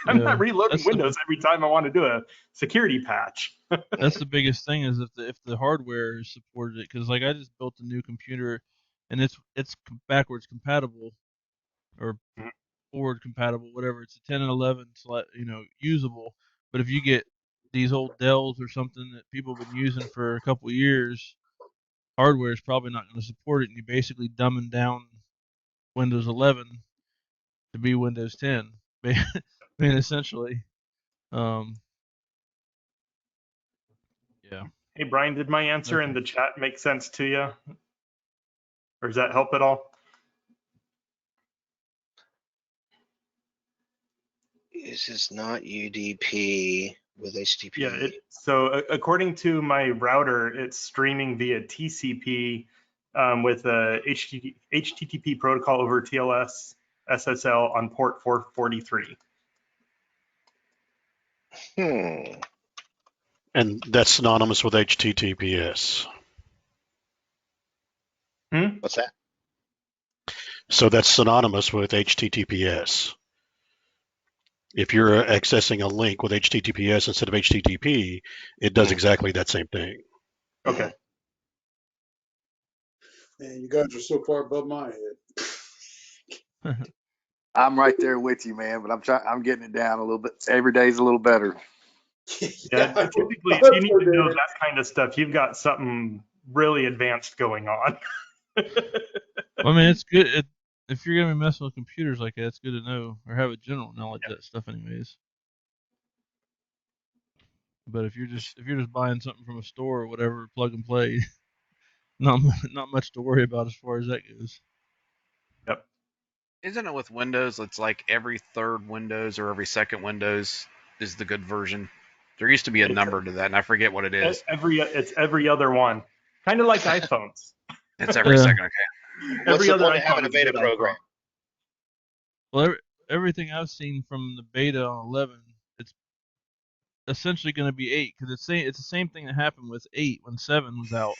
I'm not reloading Windows every time I want to do a security patch. That's the biggest thing, is if the hardware supported it. Because like I just built a new computer and it's backwards compatible, or forward compatible, whatever. It's a 10 and 11, usable. But if you get these old Dells or something that people have been using for a couple of years, hardware is probably not going to support it, and you're basically dumbing down Windows 11 to be Windows 10. Essentially. Yeah. Hey, Brian, did my answer in the chat make sense to you? Or does that help at all? This is not UDP. with HTTP. Yeah, so according to my router, it's streaming via TCP with a HTTP protocol over TLS SSL on port 443. And that's synonymous with HTTPS. What's that? So that's synonymous with HTTPS. If you're accessing a link with HTTPS instead of HTTP, it does exactly that same thing. Okay. Man, you guys are so far above my head. I'm right there with you, man, but I'm getting it down a little bit. Every day's a little better. Yeah, typically, if you need to know that kind of stuff, you've got something really advanced going on. I mean, it's good if you're gonna be messing with computers like that. It's good to know or have a general knowledge of that stuff, anyways. But if you're just buying something from a store or whatever, plug and play, not much to worry about as far as that goes. Yep. Isn't it with Windows? It's like every third Windows or every second Windows is the good version. There used to be a number to that, and I forget what it is. It's every other one, kind of like iPhones. It's every second. Okay. Every other one having a beta program? Well, everything I've seen from the beta on 11, it's essentially going to be 8 because it's the same thing that happened with 8 when 7 was out.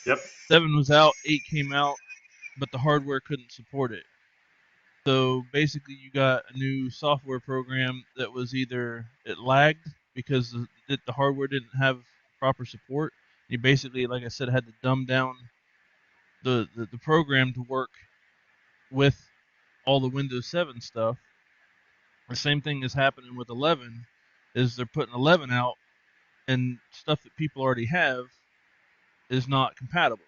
Yep. 7 was out, 8 came out, but the hardware couldn't support it. So basically, you got a new software program that was either it lagged because the hardware didn't have proper support. You basically, like I said, had to dumb down the program to work with all the Windows 7 stuff. The same thing is happening with 11, is they're putting 11 out, and stuff that people already have is not compatible.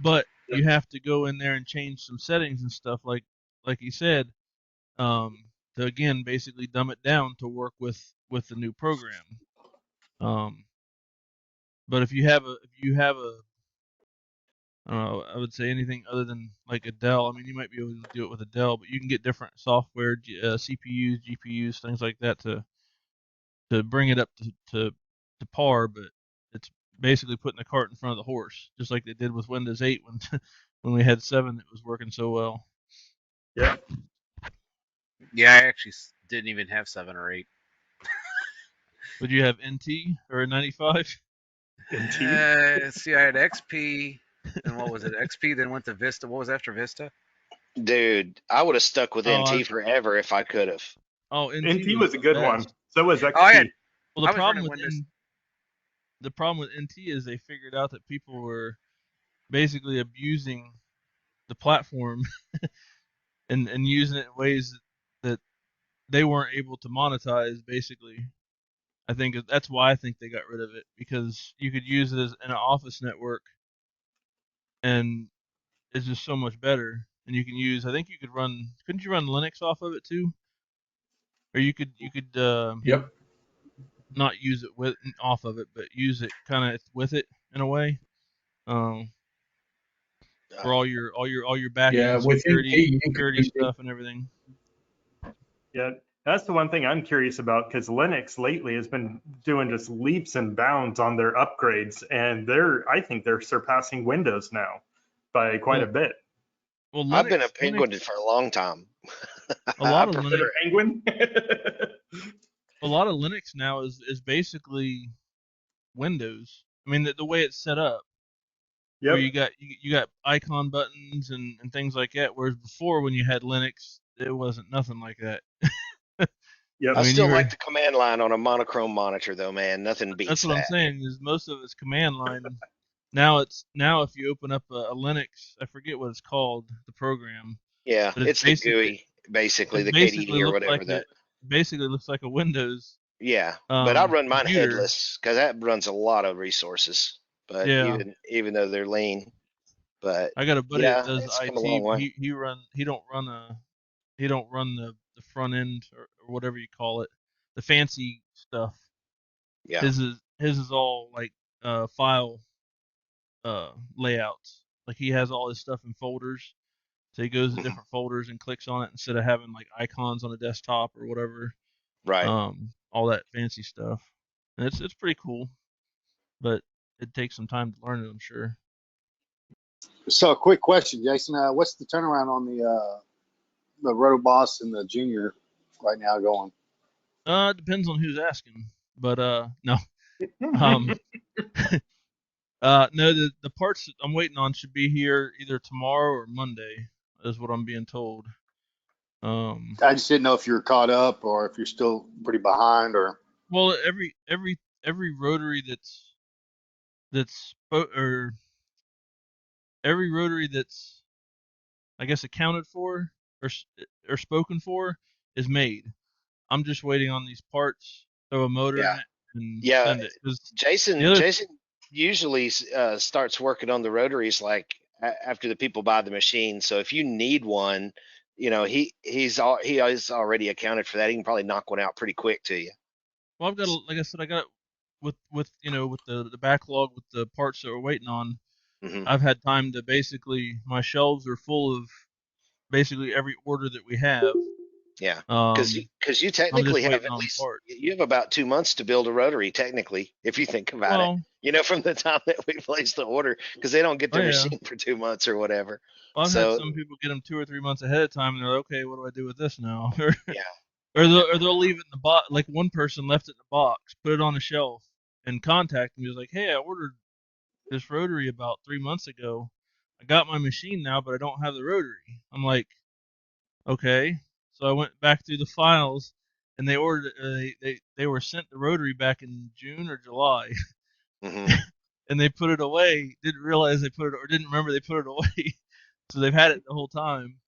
But you have to go in there and change some settings and stuff like you said, to again basically dumb it down to work with the new program. But if you have a I don't know, I would say anything other than like a Dell. I mean, you might be able to do it with a Dell, but you can get different software, CPUs, GPUs, things like that to bring it up to par. But it's basically putting the cart in front of the horse, just like they did with Windows 8 when we had 7 that was working so well. Yeah. Yeah, I actually didn't even have 7 or 8. Would you have NT or a 95? NT? See, I had XP, and what was it? XP, then went to Vista. What was after Vista? Dude, I would have stuck with NT forever if I could have. Oh, NT was a good one. So was XP. Well, the problem with NT is they figured out that people were basically abusing the platform and using it in ways that they weren't able to monetize, basically. I think that's why I think they got rid of it, because you could use it as in an office network, and it's just so much better. And you can use, couldn't you run Linux off of it too? Or you could Yep. not use it off of it, but use it kind of with it in a way. For all your back end security stuff and everything. Yeah, that's the one thing I'm curious about, because Linux lately has been doing just leaps and bounds on their upgrades, and I think they're surpassing Windows now by quite a bit. Well, I've been a Penguin for a long time. A lot of Linux, Penguin. A lot of Linux now is basically Windows. I mean, the way it's set up. Yep. Where you got icon buttons and things like that. Whereas before, when you had Linux, it wasn't nothing like that. Yep. I still like the command line on a monochrome monitor, though, man. Nothing beats that. That's what I'm saying. Is most of it's command line. Now if you open up a Linux, I forget what it's called, the program. Yeah, it's the GUI, basically the KDE or whatever that. Basically looks like a Windows. Yeah, but I run mine headless because that runs a lot of resources. But even though they're lean, but I got a buddy that does IT. He don't run the front end or whatever you call it, the fancy stuff. Yeah, his is all like file layouts. Like he has all his stuff in folders, so he goes to different folders and clicks on it instead of having like icons on a desktop or whatever. Right. all that fancy stuff. And it's pretty cool, but it takes some time to learn it, I'm sure. So a quick question, Jason. What's the turnaround on the Rotoboss and the Junior right now going? It depends on who's asking, but no. Um, no, the parts that I'm waiting on should be here either tomorrow or Monday, is what I'm being told. I just didn't know if you're caught up or if you're still pretty behind or. Well, every rotary every rotary that's, I guess, accounted for or spoken for is made. I'm just waiting on these parts, throw a motor in it, and send it. Jason usually starts working on the rotaries like after the people buy the machine. So if you need one, you know, he's already accounted for that. He can probably knock one out pretty quick to you. Well, I've got, like I said, I got with the backlog with the parts that we're waiting on. Mm-hmm. I've had time to basically, my shelves are full of basically every order that we have. Yeah, because you technically have at least you have about 2 months to build a rotary technically, if you think about it. You know, from the time that we place the order, because they don't get their machine for 2 months or whatever. Well, I've had some people get them 2 or 3 months ahead of time, and they're like, okay, what do I do with this now? Yeah. Or they'll leave it in the box. Like one person left it in the box, put it on the shelf, and contacted me. He was like, hey, I ordered this rotary about 3 months ago. I got my machine now, but I don't have the rotary. I'm like, okay. So I went back through the files, and they ordered. They were sent the rotary back in June or July, and they put it away. Didn't realize they put it, or didn't remember they put it away. So they've had it the whole time.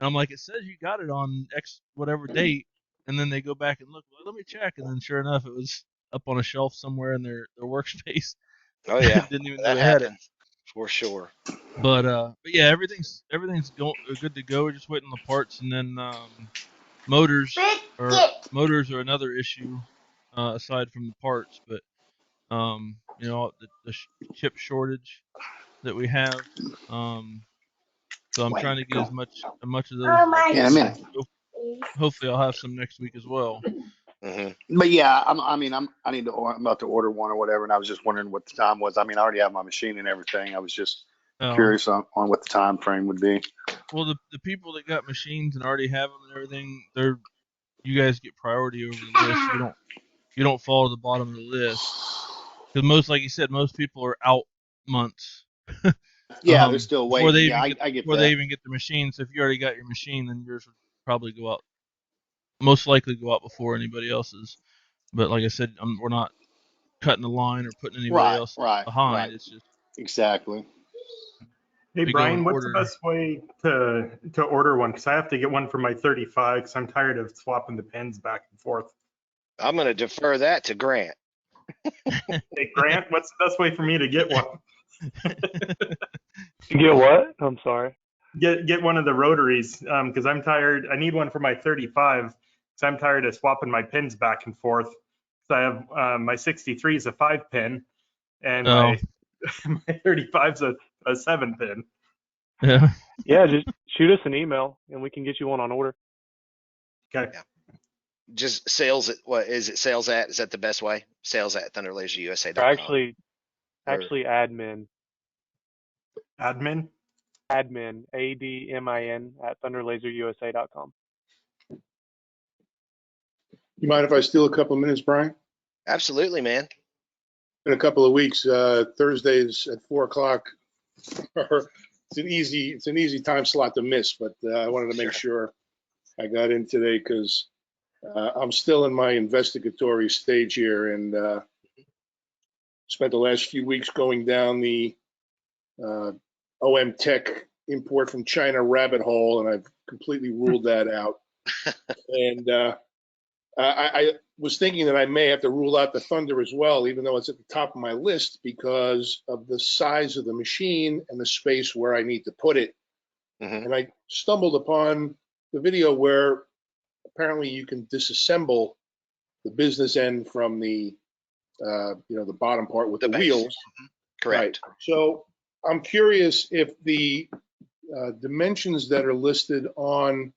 And I'm like, it says you got it on X whatever date, and then they go back and look. Well, let me check, and then sure enough, it was up on a shelf somewhere in their workspace. Oh yeah, didn't even know they had it. For sure. But yeah, everything's good to go. We're just waiting on the parts, and then motors are another issue aside from the parts. But you know, the chip shortage that we have. So I'm trying to get as much of those. Hopefully, I'll have some next week as well. But yeah, I'm about to order one or whatever, and I was just wondering what the time was. I mean, I already have my machine and everything. I was just curious on what the time frame would be. Well, the people that got machines and already have them and everything, you guys get priority over the list. You don't fall to the bottom of the list, because like you said, most people are out months. Yeah, they're still waiting. Before they even get the machine. So if you already got your machine, then yours would probably go out. Most likely go out before anybody else's. But like I said, we're not cutting the line or putting anybody else behind. Right. It's just exactly. Hey Brian, what's the best way to order one? Because I have to get one for my 35 because I'm tired of swapping the pins back and forth. I'm going to defer that to Grant. Hey Grant, what's the best way for me to get one? Get what? I'm sorry. Get one of the rotaries because I'm tired. I need one for my 35 because I'm tired of swapping my pins back and forth. So I have my 63 is a 5-pin, and my 35 is a 7-pin. Yeah. Yeah, just shoot us an email and we can get you one on order. Okay. Yeah. Just sales at what is it? Sales at, is that the best way? Sales at ThunderLaserUSA.com. Actually admin. Admin? Admin, ADMIN at ThunderLaserUSA.com. You mind if I steal a couple of minutes, Brian? Absolutely, man. In a couple of weeks, Thursdays at 4:00. It's an easy time slot to miss, but I wanted to make sure I got in today because I'm still in my investigatory stage here and spent the last few weeks going down the OM Tech import from China rabbit hole, and I've completely ruled that out. And I was thinking that I may have to rule out the Thunder as well, even though it's at the top of my list because of the size of the machine and the space where I need to put it. And I stumbled upon the video where apparently you can disassemble the business end from the the bottom part with the wheels. Correct. Right. So I'm curious if the dimensions that are listed on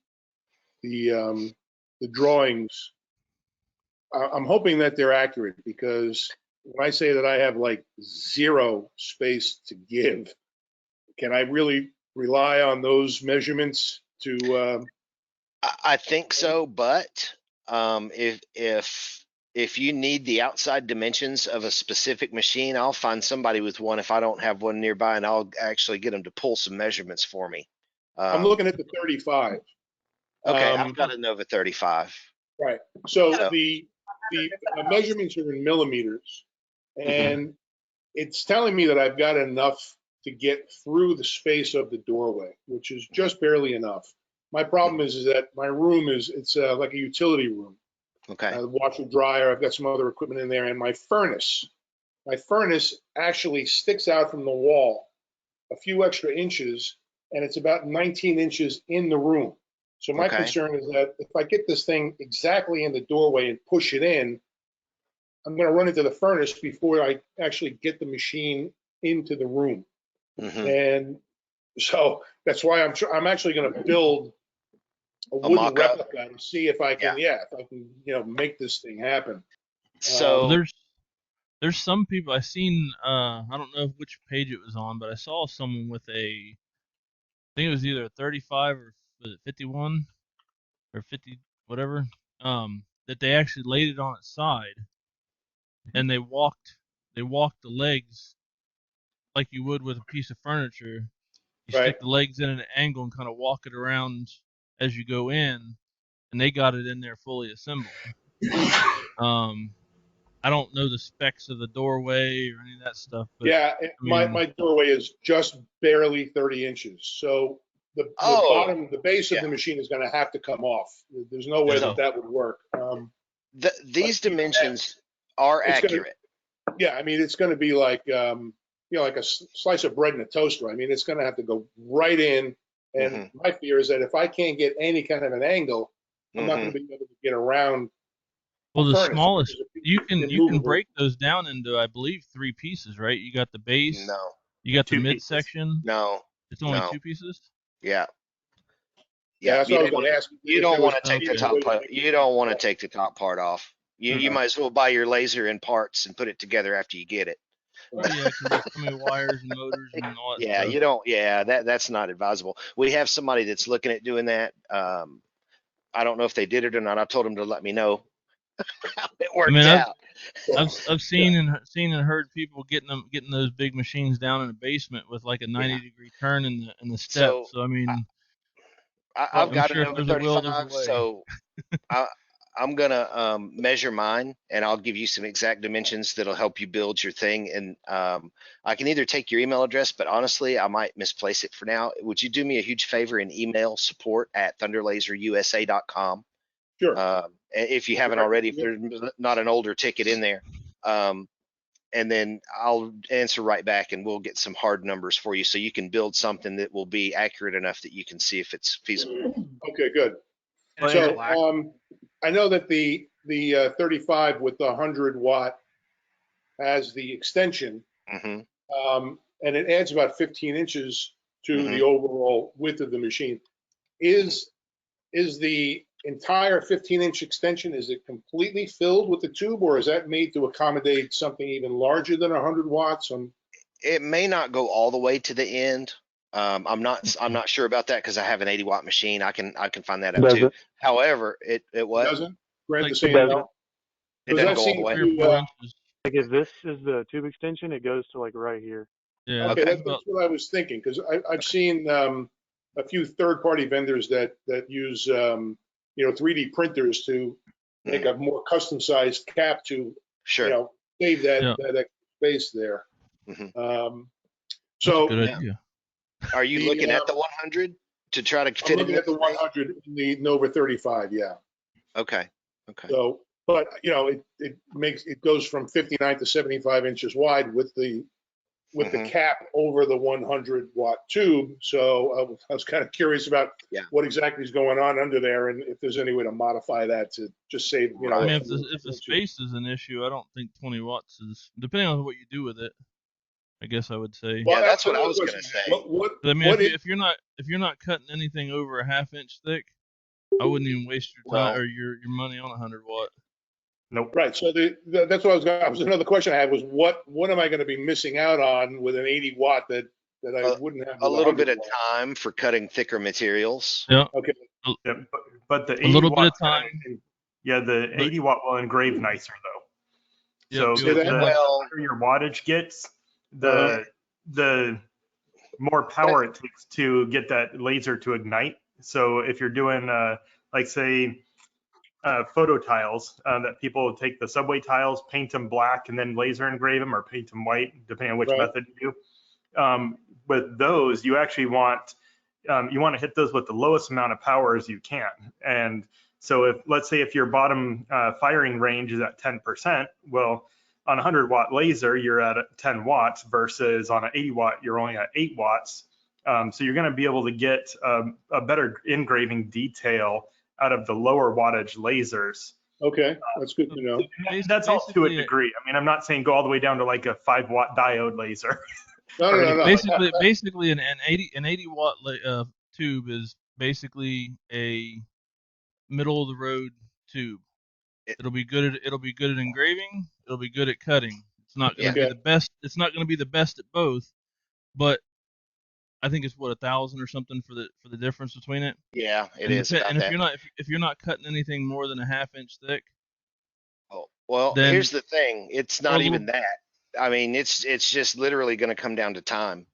the drawings, I'm hoping that they're accurate, because when I say that I have like zero space to give, can I really rely on those measurements to, I think so, but if you need the outside dimensions of a specific machine, I'll find somebody with one if I don't have one nearby, and I'll actually get them to pull some measurements for me. I'm looking at the 35. Okay, I've got a Nova 35. Right. So So- the measurements are in millimeters, and it's telling me that I've got enough to get through the space of the doorway, which is just barely enough. My problem is that my room it's like a utility room. Okay. Washer, dryer, I've got some other equipment in there, and my furnace actually sticks out from the wall a few extra inches, and it's about 19 inches in the room. So my Okay. concern is that if I get this thing exactly in the doorway and push it in, I'm going to run into the furnace before I actually get the machine into the room. Mhm. And so that's why I'm actually going to build a wooden mock-up. replica and see if I can, make this thing happen. So There's some people I've seen. I don't know which page it was on, but I saw someone with I think it was either a 35 or was it 51 or 50, whatever. That they actually laid it on its side, and they walked the legs like you would with a piece of furniture. You Right. stick the legs in at an angle and kind of walk it around as you go in, and they got it in there fully assembled. I don't know the specs of the doorway or any of that stuff, but my doorway is just barely 30 inches. So the base of the machine is going to have to come off. There's no way that would work. These dimensions are accurate. It's going to be like, like a slice of bread in a toaster. It's going to have to go right in. And my fear is that if I can't get any kind of an angle, I'm not going to be able to get around. Well, the furnace, smallest you can movable. break those down into, I believe, 3 pieces, right? You got the base. No. You got the 2 midsection. No. It's only No. 2 pieces. Yeah. That's what I was going to ask. You don't want to take okay. the top part. You don't want to take the top part off. You might as well buy your laser in parts and put it together after you get it. Yeah, because there's so many wires and motors and all that Yeah, stuff. you don't. Yeah, that's not advisable. We have somebody that's looking at doing that. I don't know if they did it or not. I told them to let me know how it worked out. I've seen and heard people getting those big machines down in the basement with like a 90-degree turn in the step. So I mean, I've got sure a Nova 35, so I'm gonna measure mine, and I'll give you some exact dimensions that'll help you build your thing. And I can either take your email address, but honestly, I might misplace it for now. Would you do me a huge favor and email support@thunderlaserusa.com? Sure. If you haven't already, if there's not an older ticket in there. And then I'll answer right back, and we'll get some hard numbers for you so you can build something that will be accurate enough that you can see if it's feasible. Okay, good. And So it's black. I know that the 35 with the 100-watt has the extension, and it adds about 15 inches to the overall width of the machine. Is the entire 15-inch extension, is it completely filled with the tube, or is that made to accommodate something even larger than 100 watts? It may not go all the way to the end. I'm not sure about that because I have an 80-watt machine. I can find that out too. However, it what? Doesn't? Grant Like, the same. does It doesn't go all the way. 3 or 4 inches. Like if this is the tube extension, it goes to like right here. Yeah. Okay, it's that's about- what I was thinking, because I've seen a few third-party vendors that use 3D printers to make a more custom-sized cap to Sure. save that extra space there. So Good idea. Are you looking at the 100 to try to I'm fit looking in? at the 100 in the Nova 35, yeah. Okay. So, but it goes from 59 to 75 inches wide with the cap over the 100-watt tube. So I was kind of curious about what exactly is going on under there, and if there's any way to modify that to just save, I mean, if the space is an issue, I don't think 20 watts is, depending on what you do with it, I guess I would say. Well, that's what I was going to say. I mean, if you're not cutting anything over a 1/2 inch thick, I wouldn't even waste your time or your money on 100 watt. Nope. Right. So that's what I was another question I had was what am I going to be missing out on with an 80 watt that I wouldn't have A with little bit 100 of watt? time for cutting thicker materials. Yeah. Okay. Yeah, but the A 80 little bit watt, of time. yeah, the But- 80 watt will engrave nicer though. Yep, So you'll- the Well- higher your wattage gets, the more power it takes to get that laser to ignite. So if you're doing like say photo tiles that people take the subway tiles, paint them black, and then laser engrave them or paint them white, depending on which Right. method you do. With those, you actually want to hit those with the lowest amount of power as you can. And so if let's say if your bottom firing range is at 10%, well, on a 100 watt laser, you're at 10 watts versus on an 80 watt, you're only at 8 watts. So you're going to be able to get a better engraving detail out of the lower wattage lasers. Okay. That's good to know. That's all to a Basically, degree. I mean, I'm not saying go all the way down to like a 5 watt diode laser. No. basically an 80 watt tube is basically a middle of the road tube. It'll be good at engraving. It'll be good at cutting. It's not going to be the best. It's not going to be the best at both, but I think it's what, 1,000 or something for the difference between it. Yeah, it And is. And if you're not cutting anything more than a half-inch thick, Well, then- here's the thing. It's not Well, even that. I mean, it's just literally going to come down to time.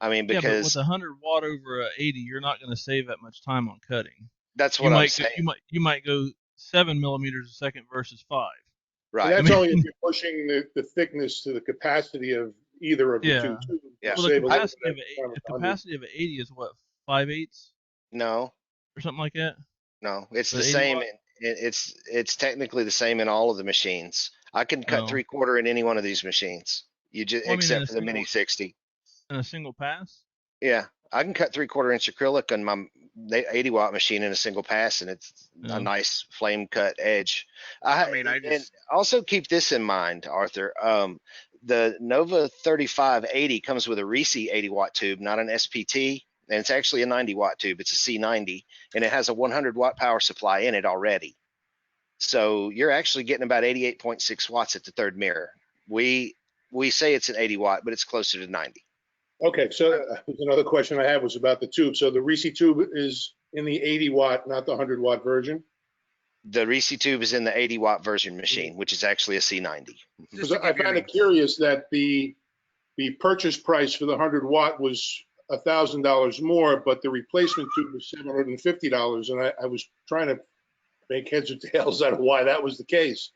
I mean, yeah, but because with 100 watt over a 80, you're not going to save that much time on cutting. that's You what I'm might saying. you might go 7 millimeters a second versus 5. And Right. that's only if you're pushing the thickness to the capacity of either of the Yeah. two tubes. Yeah. Well, Save the a little capacity of bit a, of the 100. capacity of an 80 is what, 5/8 No, or something like that. no, it's The the 80 same. watt? It's technically the same in all of the machines. I can cut Oh. 3/4 in any one of these machines. You just Well, I mean, in except a for the Mini single- 60. In a single pass. Yeah, I can cut 3/4 inch acrylic on my 80 watt machine in a single pass, and it's Yeah. a nice flame cut edge. I mean, And also keep this in mind, Arthur. The Nova 3580 comes with a Risi 80 watt tube, not an SPT, and it's actually a 90 watt tube. It's a C90, and it has a 100 watt power supply in it already. So you're actually getting about 88.6 watts at the third mirror. We say it's an 80 watt, but it's closer to 90. Okay, so another question I had was about the tube. So the Risi tube is in the 80 watt, not the 100 watt version? The Risi tube is in the 80 watt version machine, which is actually a C90. Because I found it curious that the purchase price for the 100 watt was $1,000 more, but the replacement tube was $750. And I was trying to make heads or tails out of why that was the case.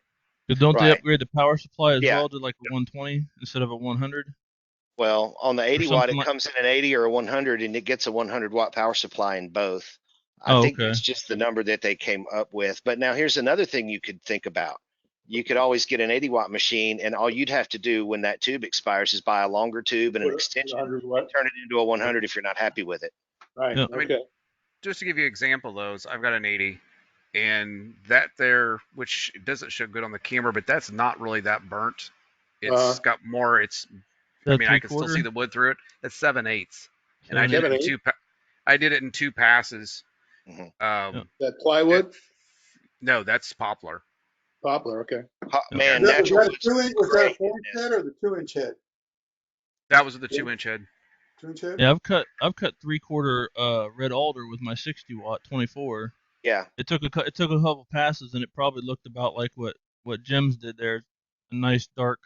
But don't they Right. upgrade the power supply as Yeah. well to like a 120 instead of a 100? Well, on the 80 watt, something it like- comes in an 80 or a 100, and it gets a 100 watt power supply in both. I Oh, think okay. it's just the number that they came up with. But now here's another thing you could think about. You could always get an 80 watt machine, and all you'd have to do when that tube expires is buy a longer tube and an Put it extension, 100 watt. turn it into a 100 if you're not happy with it. Right, Yeah. I mean, okay. Just to give you an example, those I've got an 80, and that there, which doesn't show good on the camera, but that's not really that burnt. It's got more. It's. I mean, I can still see the wood through it. It's 7/8, and I did it in 7/8? I did it in 2 passes. Mhm. That plywood? No, that's poplar. Poplar, okay. Man, Was natural that wood's was that a great. 4-inch head or the 2-inch head? That was the 2-inch head. 2-inch head? Yeah, I've cut 3/4 red alder with my 60 watt 24. Yeah. It took a couple passes, and it probably looked about like what Jim's did there, a nice dark.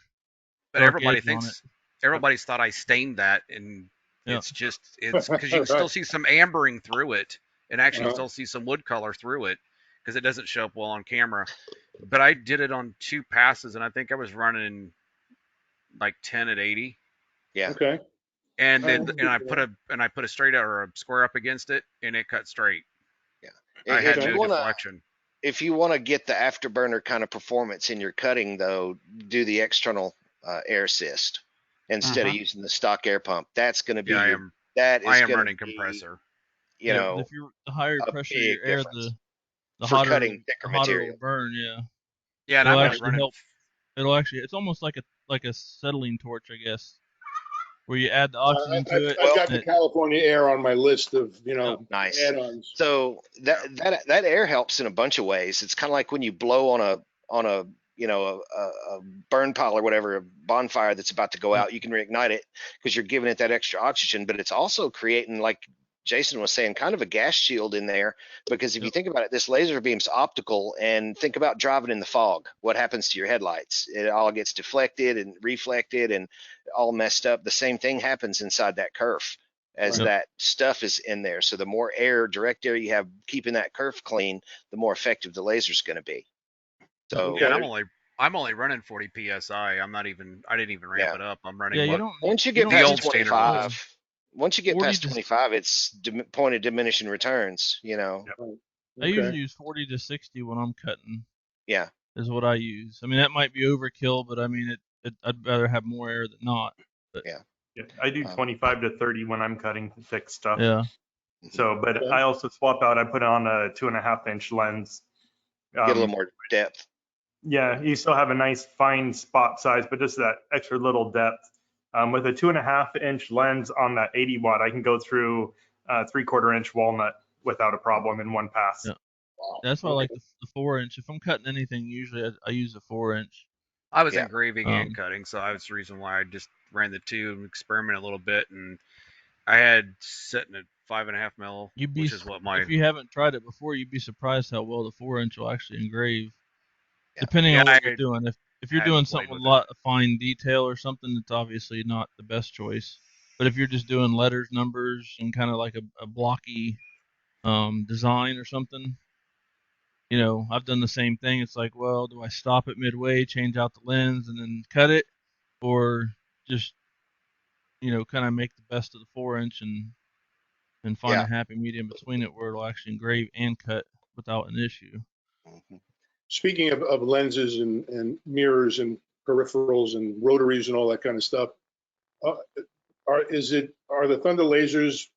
But dark everybody edge on thinks everybody's thought I stained that, and Yeah. it's because you can still see some ambering through it, and actually still see some wood color through it because it doesn't show up well on camera. But I did it on 2 passes, and I think I was running like 10 at 80. Yeah. Okay. And then Oh, I put a straight or a square up against it, and it cut straight. Yeah. I had If no you wanna- deflection. If you want to get the afterburner kind of performance in your cutting, though, do the external air assist instead of using the stock air pump. That's going to be Yeah, I am gonna running be, compressor. You know, if you're the higher a pressure big your air, difference the for hotter, cutting thicker the hotter material. it'll burn. Yeah, Yeah, and it'll I'm actually running. help. It'll actually, it's almost like a settling torch, I guess, where you add the oxygen to it. I've got and the California Air on my list of, Nice. add-ons. So that air helps in a bunch of ways. It's kind of like when you blow on a a burn pile or whatever, a bonfire that's about to go out, you can reignite it because you're giving it that extra oxygen, but it's also creating, like Jason was saying, kind of a gas shield in there, because if you think about it, this laser beam's optical, and think about driving in the fog. What happens to your headlights? It all gets deflected and reflected and all messed up. The same thing happens inside that kerf as that stuff is in there. So the more air, direct air you have keeping that kerf clean, the more effective the laser's going to be. So yeah, I'm only running 40 psi. I didn't even ramp it up. I'm running once you get past 25, once you get past 25, it's point of diminishing returns, I usually use 40 to 60 when I'm cutting. Yeah. Is what I use. I mean, that might be overkill, but I mean, I'd rather have more air than not. But, yeah, I do 25 to 30 when I'm cutting thick stuff. Yeah. So, but I also swap out, I put on a 2.5-inch lens. Get a little more depth. Yeah, you still have a nice fine spot size, but just that extra little depth. With a 2.5-inch lens on that 80 watt, I can go through 3/4-inch walnut without a problem in one pass. Yeah. Wow. That's why I like the 4-inch. If I'm cutting anything, usually I use a 4-inch. I was engraving and cutting, so that's the reason why I just ran the 2 and experimented a little bit. And I had sitting at 5.5 mil, which is what my. If you haven't tried it before, you'd be surprised how well the 4-inch will actually engrave, depending on what you're doing. If you're doing something with a lot of fine detail or something, it's obviously not the best choice. But if you're just doing letters, numbers, and kind of like a blocky design or something, I've done the same thing. It's like, well, do I stop it midway, change out the lens, and then cut it, or just, kind of make the best of the 4-inch and find a happy medium between it where it'll actually engrave and cut without an issue. Speaking of lenses and mirrors and peripherals and rotaries and all that kind of stuff, are the Thunder lasers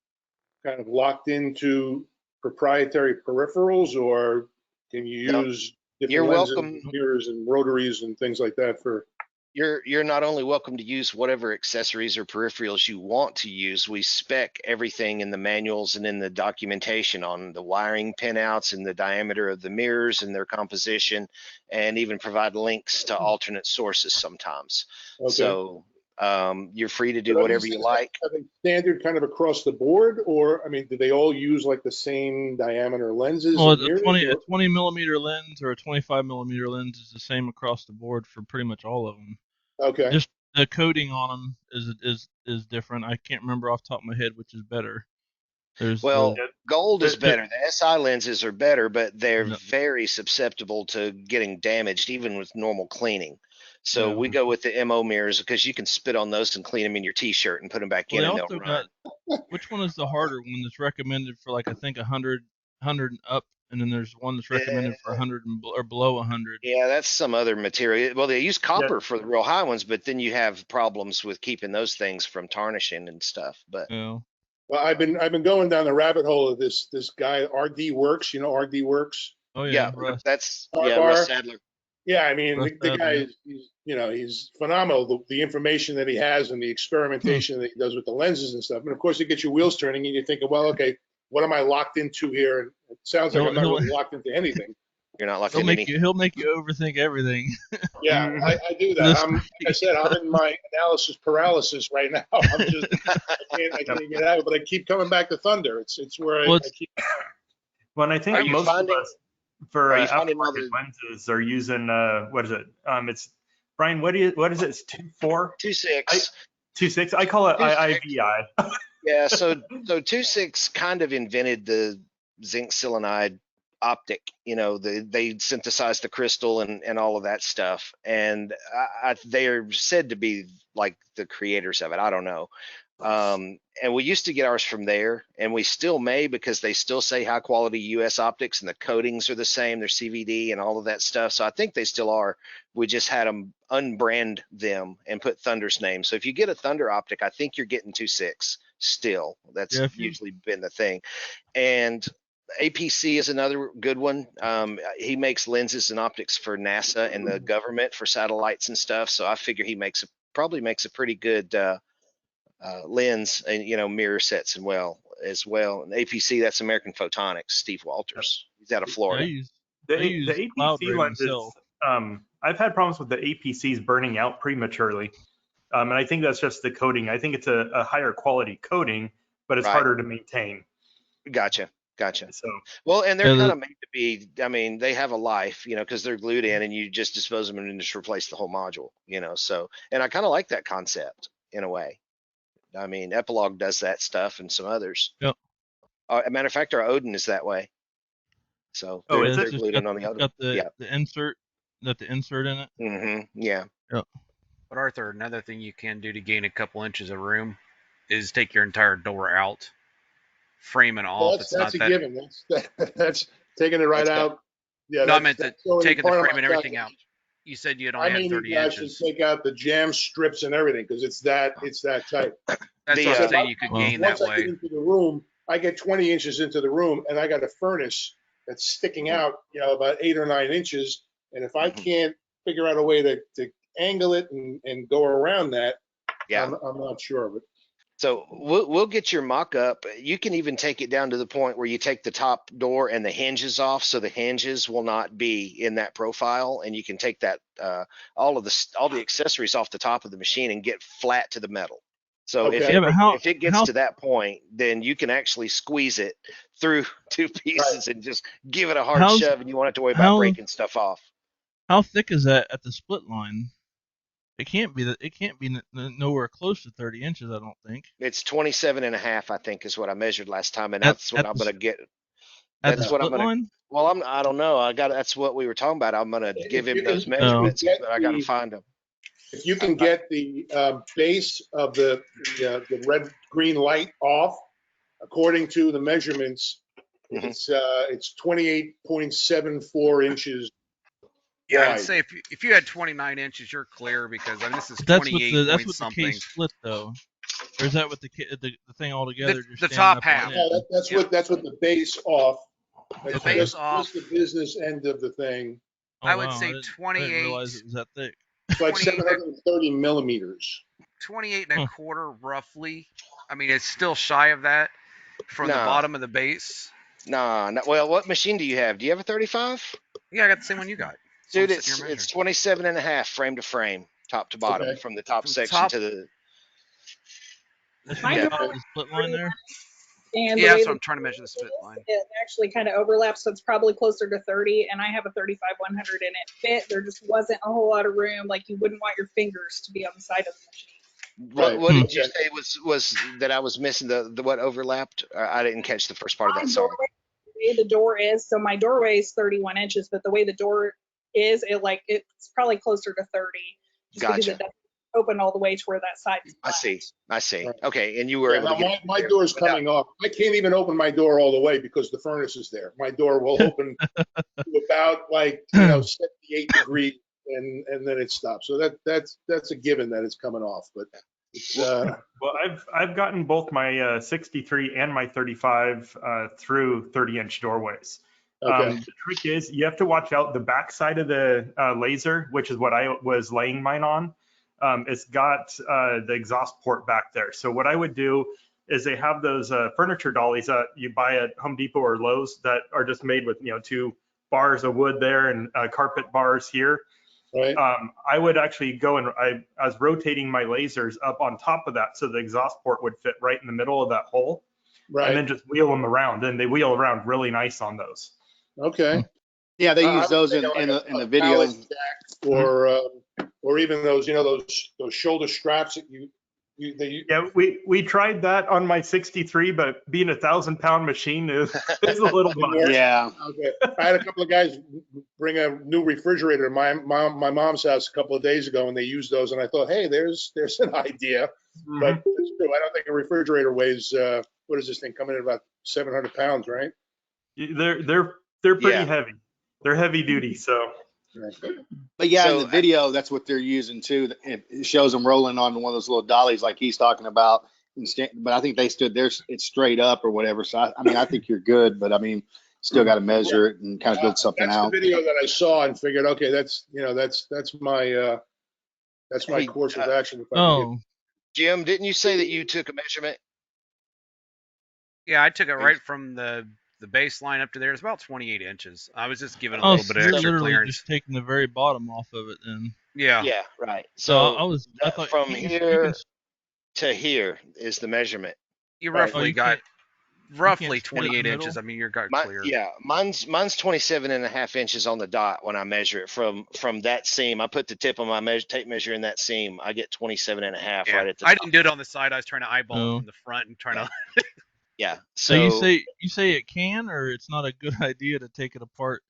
kind of locked into proprietary peripherals, or can you use different lenses, mirrors and rotaries and things like that for? You're not only welcome to use whatever accessories or peripherals you want to use. We spec everything in the manuals and in the documentation on the wiring pinouts and the diameter of the mirrors and their composition, and even provide links to alternate sources sometimes. Okay. So you're free to do whatever you like. Are they standard kind of across the board, or do they all use like the same diameter lenses? Well, a 20 millimeter lens or a 25 millimeter lens is the same across the board for pretty much all of them. Okay. Just the coating on them is different. I can't remember off the top of my head which is better. Gold is better. The SI lenses are better, but they're very susceptible to getting damaged even with normal cleaning. So we go with the MO mirrors because you can spit on those and clean them in your T-shirt and put them back in, and they'll run. Which one is the harder one that's recommended for, like, I think 100 and up, and then there's one that's recommended for 100 or below 100? Yeah, that's some other material. Well, they use copper for the real high ones, but then you have problems with keeping those things from tarnishing and stuff. But well, I've been going down the rabbit hole of this guy RD Works. You know RD Works? Oh yeah, that's Russ Sadler. Yeah, the guy is, he's phenomenal. The information that he has and the experimentation that he does with the lenses and stuff. And of course, it gets your wheels turning, and you're thinking, well, okay, what am I locked into here? And it sounds like I'm not really locked into anything. You're not locked into anything. He'll make you overthink everything. Yeah, I do that. Like I said, I'm in my analysis paralysis right now. I can't get out of it, but I keep coming back to Thunder. It's where I keep. Well, and I think most of us for aftermarket lenses are using what is it? It's Brian. What is it? It's 2.4? 2.6. 2.6. I call it IVI. Yeah. So 2.6 kind of invented the zinc selenide optic. They synthesized the crystal and all of that stuff, and they're said to be like the creators of it. I don't know. And we used to get ours from there, and we still may, because they still say high quality US optics and the coatings are the same. They're CVD and all of that stuff. So I think they still are. We just had them unbrand them and put Thunder's name. So if you get a Thunder optic, I think you're getting 2.6 still. That's usually been the thing. And APC is another good one. He makes lenses and optics for NASA and the government for satellites and stuff. So I figure he probably makes a pretty good lens and mirror sets as well. And APC, that's American Photonics, Steve Walters. He's out of Florida. The APC lenses, I've had problems with the APCs burning out prematurely. And I think that's just the coating. I think it's a higher quality coating, but it's Right. harder to maintain. Gotcha. So, Well, and they're Yeah, kind of made to be, I mean, they have a life, because they're glued in and you just dispose of them and just replace the whole module, so, and I kind of like that concept in a way. I mean, Epilogue does that stuff and some others. Yep. A matter of fact, our Odin is that way. So Oh, they're, is it? they're It's just glued in on the got other. the Yeah. insert, the insert in it. Mm-hmm. Yeah. Yep. But Arthur, another thing you can do to gain a couple inches of room is take your entire door out, frame it Well, off. that's, It's that's a not that. given. That's taking it right That's out. Yeah, No, I that's- meant that's that only taking the part of frame my and everything calculation. out. You said you had I only had mean, 30 you guys should inches. take out the jam strips and everything because it's that tight. That's The, what I'm uh, saying. You could Well, gain that Once I get way. into the room, I get 20 inches into the room and I got a furnace that's sticking out, about 8 or 9 inches. And if I Mhm. can't figure out a way to angle it and go around that, Yeah. I'm not sure of it. So we'll get your mock up. You can even take it down to the point where you take the top door and the hinges off, so the hinges will not be in that profile, and you can take that all the accessories off the top of the machine and get flat to the metal. So Okay. Yeah, but how- if it gets how- to that point, then you can actually squeeze it through 2 pieces and just give it a hard How's- shove, and you won't have to worry about how- breaking stuff off. How thick is that at the split line? It can't be that. It can't be nowhere close to 30 inches. I don't think. It's 27.5, I think, is what I measured last time, and At- that's what at I'm the gonna get. At the That's what I'm split gonna. line? Well, I don't know. That's what we were talking about. I'm gonna give him you those can- measurements, get but I gotta the- find them. If you can get the base of the red green light off, according to the measurements, Mhm. it's 28.74 inches. Yeah, I'd wide. say if you had 29 inches, you're clear because this is That's 28 with point the something. case split though. Or is that with the thing all together? just the standing top up on half. end? No, that's with the base off. That's base just off. the business end of the thing. Oh, I would wow, say I didn't 28. realize it was that thick. It's like 28 730 millimeters. 28 and a quarter roughly. I mean, it's still shy of that from the Nah. bottom of the base. Nah, well, what machine do you have? Do you have a 35? Yeah, I got the same one you got. So Dude, I'm sitting here it's 27.5 frame to frame, top to bottom, Okay. from the top From section top- to the. That's My Yeah. door the split line there. and the Yeah, way that's what the I'm trying to measure the split line. it actually kind of overlaps, so it's probably closer to 30, and I have a 35-100 and it fit. There just wasn't a whole lot of room. Like, you wouldn't want your fingers to be on the side of the machine. Right. What did you Okay. say was that I was missing the what overlapped? I didn't catch the first part of My that. Sorry. doorway, the way the door is, so my doorway is 31 inches, but the way the door is, it's probably closer to 30. Just because Gotcha. it doesn't open all the way to where that side is I flat. see. Right. Okay, and you were Yeah, able now to get my there door's without- coming off. I can't even open my door all the way because the furnace is there. My door will open to about 78 degrees and then it stops. So that's a given that it's coming off. But it's well, I've gotten both my 63 and my 35 through 30-inch doorways. okay. The trick is you have to watch out the back side of the laser, which is what I was laying mine on. It's got the exhaust port back there. So what I would do is they have those furniture dollies that you buy at Home Depot or Lowe's that are just made with 2 bars of wood there and carpet bars here. Right. I would actually go and I was rotating my lasers up on top of that so the exhaust port would fit right in the middle of that hole, Right. and then just wheel them around, and they wheel around really nice on those. Okay. Yeah, they I use was those in thinking like the a video. pallet jack or even those those shoulder straps that you Yeah, we tried that on my 63, but being a 1,000-pound machine is a little much. Yeah. Okay. I had a couple of guys bring a new refrigerator to my mom's house a couple of days ago, and they used those, and I thought, hey, there's an idea. But it's true. I don't think a refrigerator weighs what is this thing coming in about 700 pounds, right? They're pretty Yeah. heavy. They're heavy duty, so. But yeah, So, in the video, that's what they're using too. It shows them rolling on one of those little dollies like he's talking about. But I think they stood there, it's straight up or whatever. So I think you're good, but I mean, still got to measure it and kind of build something That's out. the video that I saw and figured, okay, that's my Hey, course of action. If I can Oh, Jim, didn't you say that you took a measurement? Yeah, I took it right from the the baseline up to there is about 28 inches. I was just giving a little bit of extra literally clearance. just taking the very bottom off of it then. Yeah. Yeah, right. So I thought from here to here is the measurement. You roughly got roughly 28 inches. I mean, you're got clear. Yeah, mine's 27.5 inches on the dot when I measure it from that seam. I put the tip of my tape measure in that seam. I get 27.5 right at the top. I didn't do it on the side. I was trying to eyeball it from the front and trying to. Yeah. So you say it can, or it's not a good idea to take it apart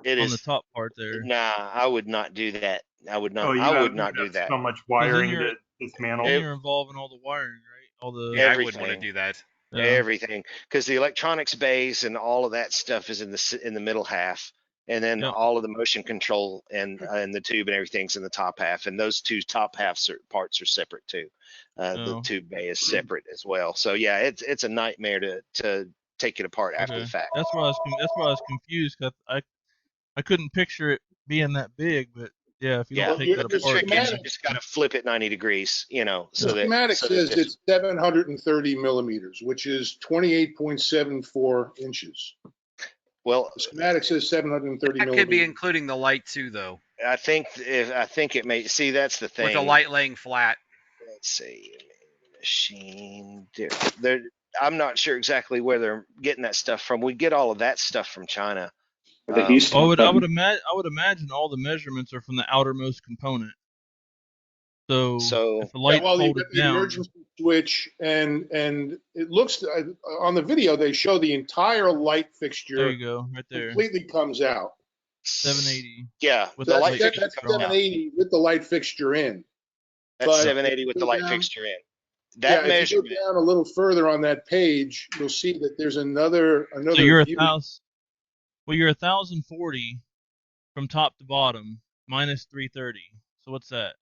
the top part there? Nah, I would not do that. I would not. I would not do that. So much wiring to dismantle. You're involving all the wiring, right? All the I wouldn't want to do that. Yeah. Everything, because the electronics base and all of that stuff is in the middle half, and then all of the motion control and the tube and everything's in the top half, and those two top parts are separate too. The tube bay is separate as well. So yeah, it's a nightmare to take it apart after the fact. That's why I was confused, because I couldn't picture it being that big, but yeah, if you don't take that apart, you just got to flip it 90 degrees, so the schematic says it's 730 millimeters, which is 28.74 inches. Well, the schematic says 730 millimeters. That could be including the light too, though. I think it may. See, that's the thing. With the light laying flat. Let's see, machine. I'm not sure exactly where they're getting that stuff from. We get all of that stuff from China. I would imagine all the measurements are from the outermost component. So if the light folded the down, emergency switch, and it looks on the video they show the entire light fixture. There you go, right there. Completely comes out. 780. Yeah, with the light fixture. That's 780 with the light fixture in. That's 780 with the light fixture in. That measurement. If you go down a little further on that page, you'll see that there's another. So you're 1,000. Well, you're 1,040 from top to bottom minus 330. So what's that?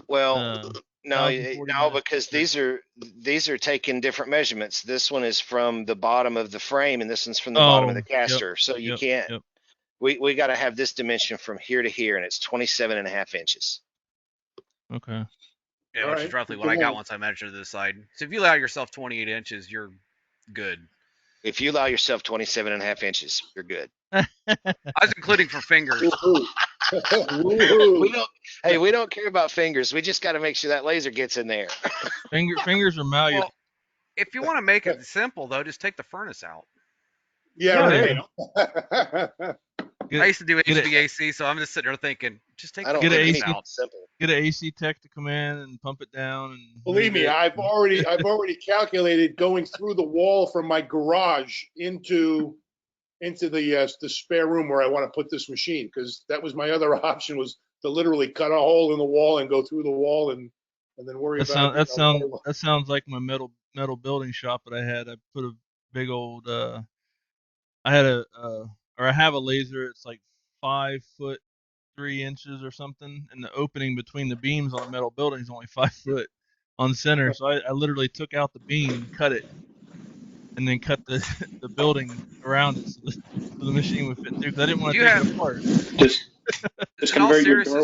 Well, no, because these are taking different measurements. This one is from the bottom of the frame, and this one's from the bottom of the caster. So you can't. Yep. We got to have this dimension from here to here, and it's 27.5 inches. Okay. Yeah, which is roughly what I got once I measured this side. So if you allow yourself 28 inches, you're good. If you allow yourself 27.5 inches, you're good. I was including for fingers. we don't care about fingers. We just got to make sure that laser gets in there. Fingers are malleable. Well, if you want to make it simple, though, just take the furnace out. Yeah. I used to do HVAC, so I'm just sitting there thinking, just take the furnace out. Get an AC tech to come in and pump it down. And believe me, I've already calculated going through the wall from my garage into the spare room where I want to put this machine, because that was my other option, was to literally cut a hole in the wall and go through the wall and then worry about it. That sounds like my metal building shop that I had. I put a big old I have a laser. It's like 5 foot 3 inches or something, and the opening between the beams on a metal building is only 5 foot on center. So I literally took out the beam, cut it, and then cut the building around it so the machine would fit through. Because I didn't want to take it apart. Just convert your doorway